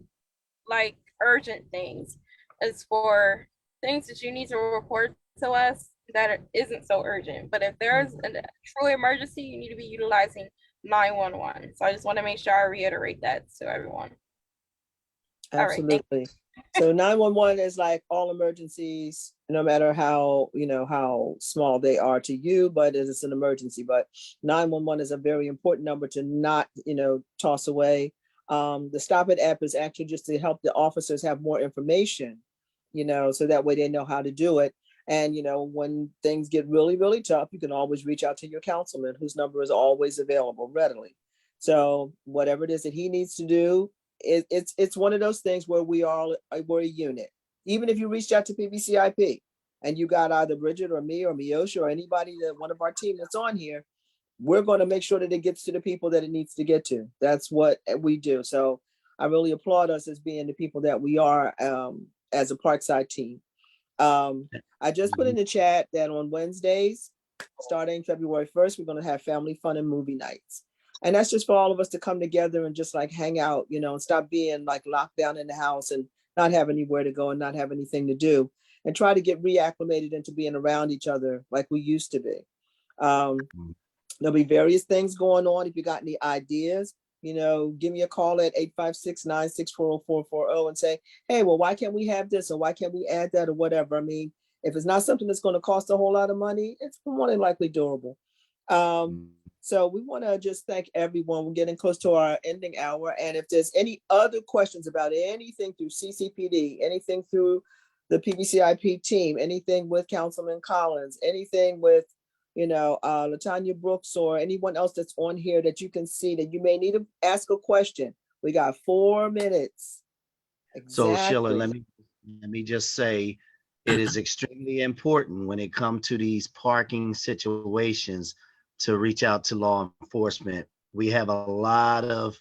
Speaker 10: like urgent things. It's for things that you need to report to us that isn't so urgent. But if there's a true emergency, you need to be utilizing 911. So I just want to make sure I reiterate that to everyone. All right, thank you.
Speaker 1: Absolutely. So 911 is like all emergencies, no matter how, how small they are to you, but it's an emergency. But 911 is a very important number to not, toss away. The Stop It app is actually just to help the officers have more information, so that way they know how to do it. And, when things get really, really tough, you can always reach out to your councilman, whose number is always available readily. So whatever it is that he needs to do, it's one of those things where we're a unit. Even if you reached out to PBCIP and you got either Bridget or me or Miosha or anybody that one of our team that's on here, we're going to make sure that it gets to the people that it needs to get to. That's what we do. So I really applaud us as being the people that we are as a Parkside team. I just put in the chat that on Wednesdays, starting February 1st, we're going to have family fun and movie nights. And that's just for all of us to come together and just like hang out, and stop being like locked down in the house and not have anywhere to go and not have anything to do, and try to get reacclimated into being around each other like we used to be. There'll be various things going on. If you got any ideas, give me a call at 856-964-0440 and say, hey, well, why can't we have this? Or why can't we add that or whatever? I mean, if it's not something that's going to cost a whole lot of money, it's more than likely doable. So we want to just thank everyone. We're getting close to our ending hour. And if there's any other questions about anything through CCPD, anything through the PBCIP team, anything with Councilman Collins, anything with, LaTanya Brooks or anyone else that's on here that you can see that you may need to ask a question, we got 4 minutes.
Speaker 4: So Sheila,
Speaker 1: Exactly.
Speaker 4: let me just say, it is extremely important when it comes to these parking situations to reach out to law enforcement. We have a lot of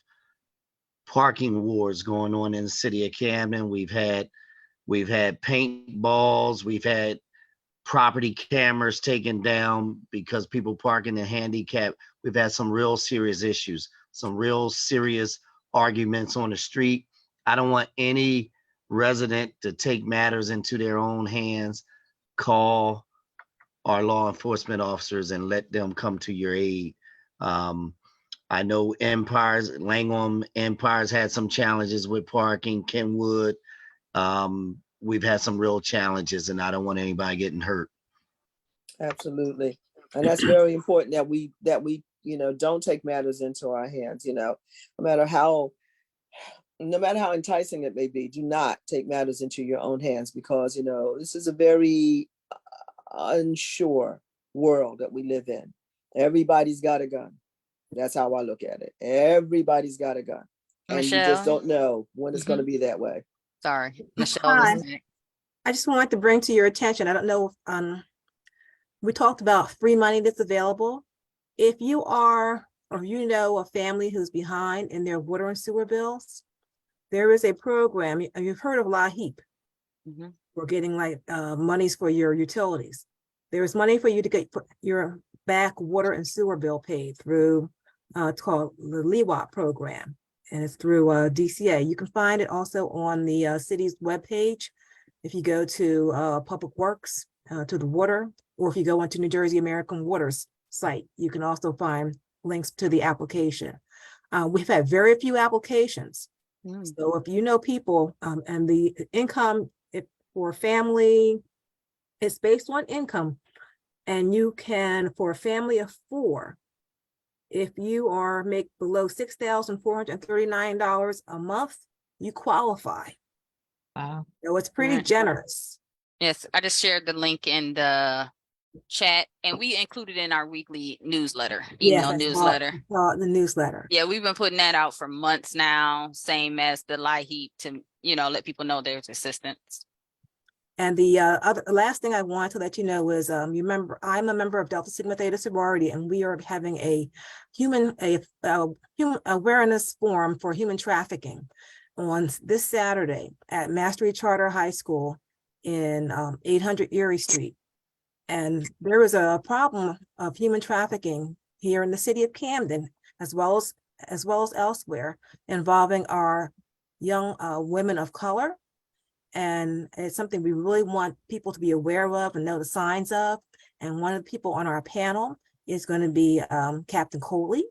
Speaker 4: parking wars going on in the city of Camden. We've had paintballs, we've had property cameras taken down because people parking in handicap. We've had some real serious issues, some real serious arguments on the street. I don't want any resident to take matters into their own hands. Call our law enforcement officers and let them come to your aid. I know Langham Empire's had some challenges with parking, Kenwood. We've had some real challenges, and I don't want anybody getting hurt.
Speaker 1: Absolutely. And that's very important that we don't take matters into our hands, no matter how enticing it may be, do not take matters into your own hands, because, this is a very unsure world that we live in. Everybody's got a gun. That's how I look at it. Everybody's got a gun. And you just don't know when it's going to be that way.
Speaker 3: Sorry, Michelle.
Speaker 6: Hi. I just wanted to bring to your attention, I don't know if, we talked about free money that's available. If you are, or a family who's behind in their water and sewer bills, there is a program, you've heard of LAHEAP. For getting monies for your utilities. There is money for you to get your back water and sewer bill paid through, it's called the LEWAP program, and it's through DCA. You can find it also on the city's webpage. If you go to Public Works, to the water, or if you go into New Jersey American Water's site, you can also find links to the application. We've had very few applications. So if you know people, and the income for a family, it's based on income, and you can, for a family of 4, if you make below $6,439 a month, you qualify.
Speaker 3: Wow.
Speaker 6: So it's pretty generous.
Speaker 3: Yes, I just shared the link in the chat, and we included in our weekly newsletter, email newsletter.
Speaker 6: The newsletter.
Speaker 3: Yeah, we've been putting that out for months now, same as the LAHEAP, to let people know there's assistance.
Speaker 6: And the last thing I want to let you know is, you remember, I'm a member of Delta Sigma Theta sorority, and we are having a human awareness forum for human trafficking on this Saturday at Mastery Charter High School in 800 Erie Street. And there is a problem of human trafficking here in the city of Camden, as well as elsewhere, involving our young women of color. And it's something we really want people to be aware of and know the signs of. And one of the people on our panel is going to be Captain Coley.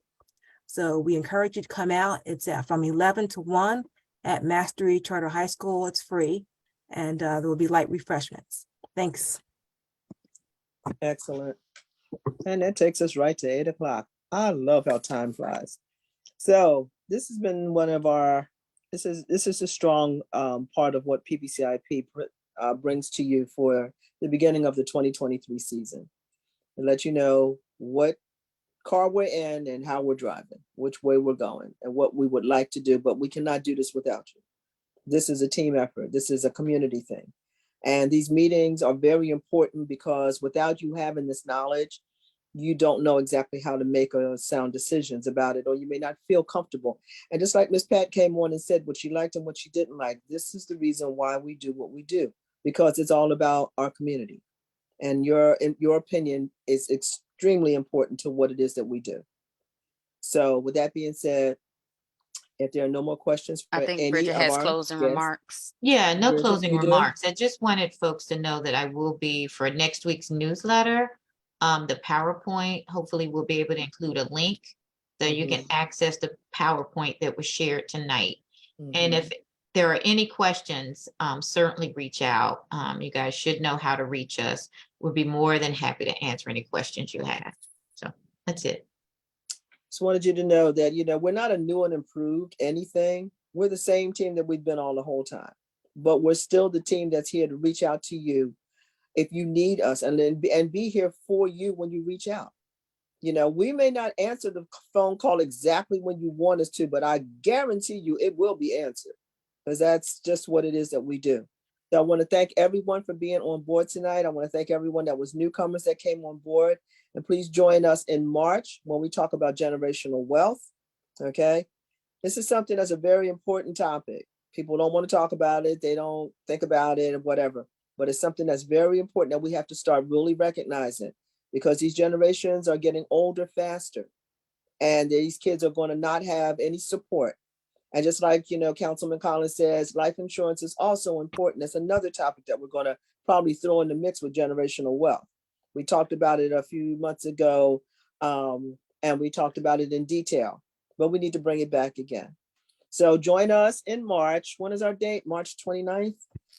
Speaker 6: So we encourage you to come out. It's from 11 to 1 at Mastery Charter High School. It's free, and there will be light refreshments. Thanks.
Speaker 1: Excellent. And that takes us right to 8 o'clock. I love how time flies. So this has been one of our, this is a strong part of what PPCIP brings to you for the beginning of the 2023 season. And let you know what car we're in and how we're driving, which way we're going, and what we would like to do, but we cannot do this without you. This is a team effort. This is a community thing. And these meetings are very important because without you having this knowledge, you don't know exactly how to make sound decisions about it, or you may not feel comfortable. And just like Ms. Pat came on and said what she liked and what she didn't like, this is the reason why we do what we do, because it's all about our community. And your opinion is extremely important to what it is that we do. So with that being said, if there are no more questions for
Speaker 3: I think
Speaker 1: any
Speaker 3: Bridget
Speaker 1: of
Speaker 3: has
Speaker 1: our
Speaker 3: closing
Speaker 1: guests.
Speaker 3: remarks.
Speaker 2: Yeah, no
Speaker 1: Bridget,
Speaker 2: closing
Speaker 1: you do?
Speaker 2: remarks. I just wanted folks to know that I will be for next week's newsletter. The PowerPoint, hopefully we'll be able to include a link so you can access the PowerPoint that was shared tonight. And if there are any questions, certainly reach out. You guys should know how to reach us. We'll be more than happy to answer any questions you have. So that's it.
Speaker 1: Just wanted you to know that, we're not a new and improved anything. We're the same team that we've been on the whole time, but we're still the team that's here to reach out to you if you need us, and be here for you when you reach out. We may not answer the phone call exactly when you want us to, but I guarantee you it will be answered, because that's just what it is that we do. So I want to thank everyone for being on board tonight. I want to thank everyone that was newcomers that came on board. And please join us in March when we talk about generational wealth. Okay. This is something that's a very important topic. People don't want to talk about it. They don't think about it or whatever, but it's something that's very important that we have to start really recognizing, because these generations are getting older faster, and these kids are going to not have any support. And just like, Councilman Collins says, life insurance is also important. That's another topic that we're going to probably throw in the mix with generational wealth. We talked about it a few months ago, and we talked about it in detail, but we need to bring it back again. So join us in March. When is our date? March 29th?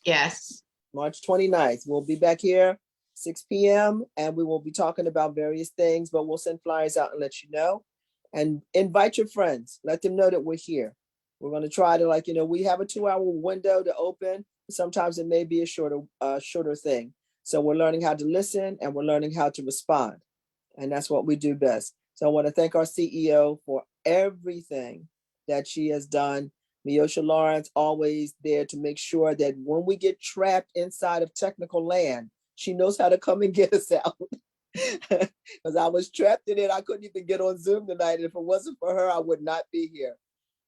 Speaker 2: Yes.
Speaker 1: March 29th. We'll be back here 6 p.m. and we will be talking about various things, but we'll send flyers out and let you know. And invite your friends. Let them know that we're here. We're going to try to, we have a 2-hour window to open. Sometimes it may be a shorter thing. So we're learning how to listen and we're learning how to respond. And that's what we do best. So I want to thank our CEO for everything that she has done. Miosha Lawrence, always there to make sure that when we get trapped inside of technical land, she knows how to come and get us out. Because I was trapped in it. I couldn't even get on Zoom tonight. And if it wasn't for her, I would not be here.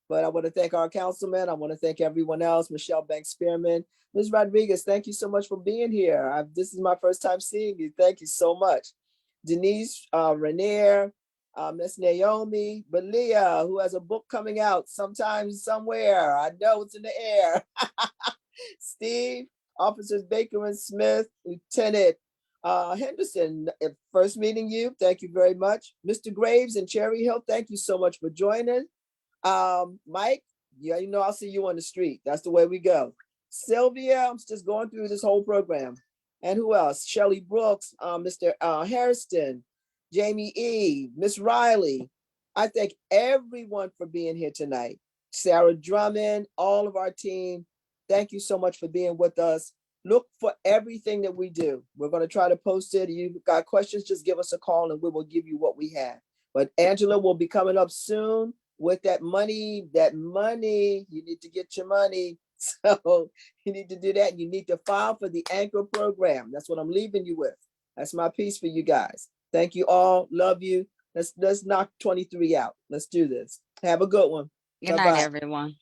Speaker 1: But I want to thank our councilman. I want to thank everyone else. Michelle Banks-Spearman. Ms. Rodriguez, thank you so much for being here. This is my first time seeing you. Thank you so much. Denise Renier, Miss Naomi Belia, who has a book coming out sometime, somewhere. I know it's in the air. Steve, Officers Baker and Smith, Lieutenant Henderson, first meeting you. Thank you very much. Mr. Graves and Cherry Hill, thank you so much for joining. Mike, yeah, I'll see you on the street. That's the way we go. Sylvia, I'm just going through this whole program. And who else? Shelley Brooks, Mr. Harrison, Jamie E, Miss Riley. I thank everyone for being here tonight. Sarah Drummond, all of our team. Thank you so much for being with us. Look for everything that we do. We're going to try to post it. If you've got questions, just give us a call and we will give you what we have. But Angela will be coming up soon with that money. You need to get your money. So you need to do that. You need to file for the Anchor program. That's what I'm leaving you with. That's my piece for you guys. Thank you all. Love you. Let's knock 23 out. Let's do this. Have a good one.
Speaker 3: Good night, everyone.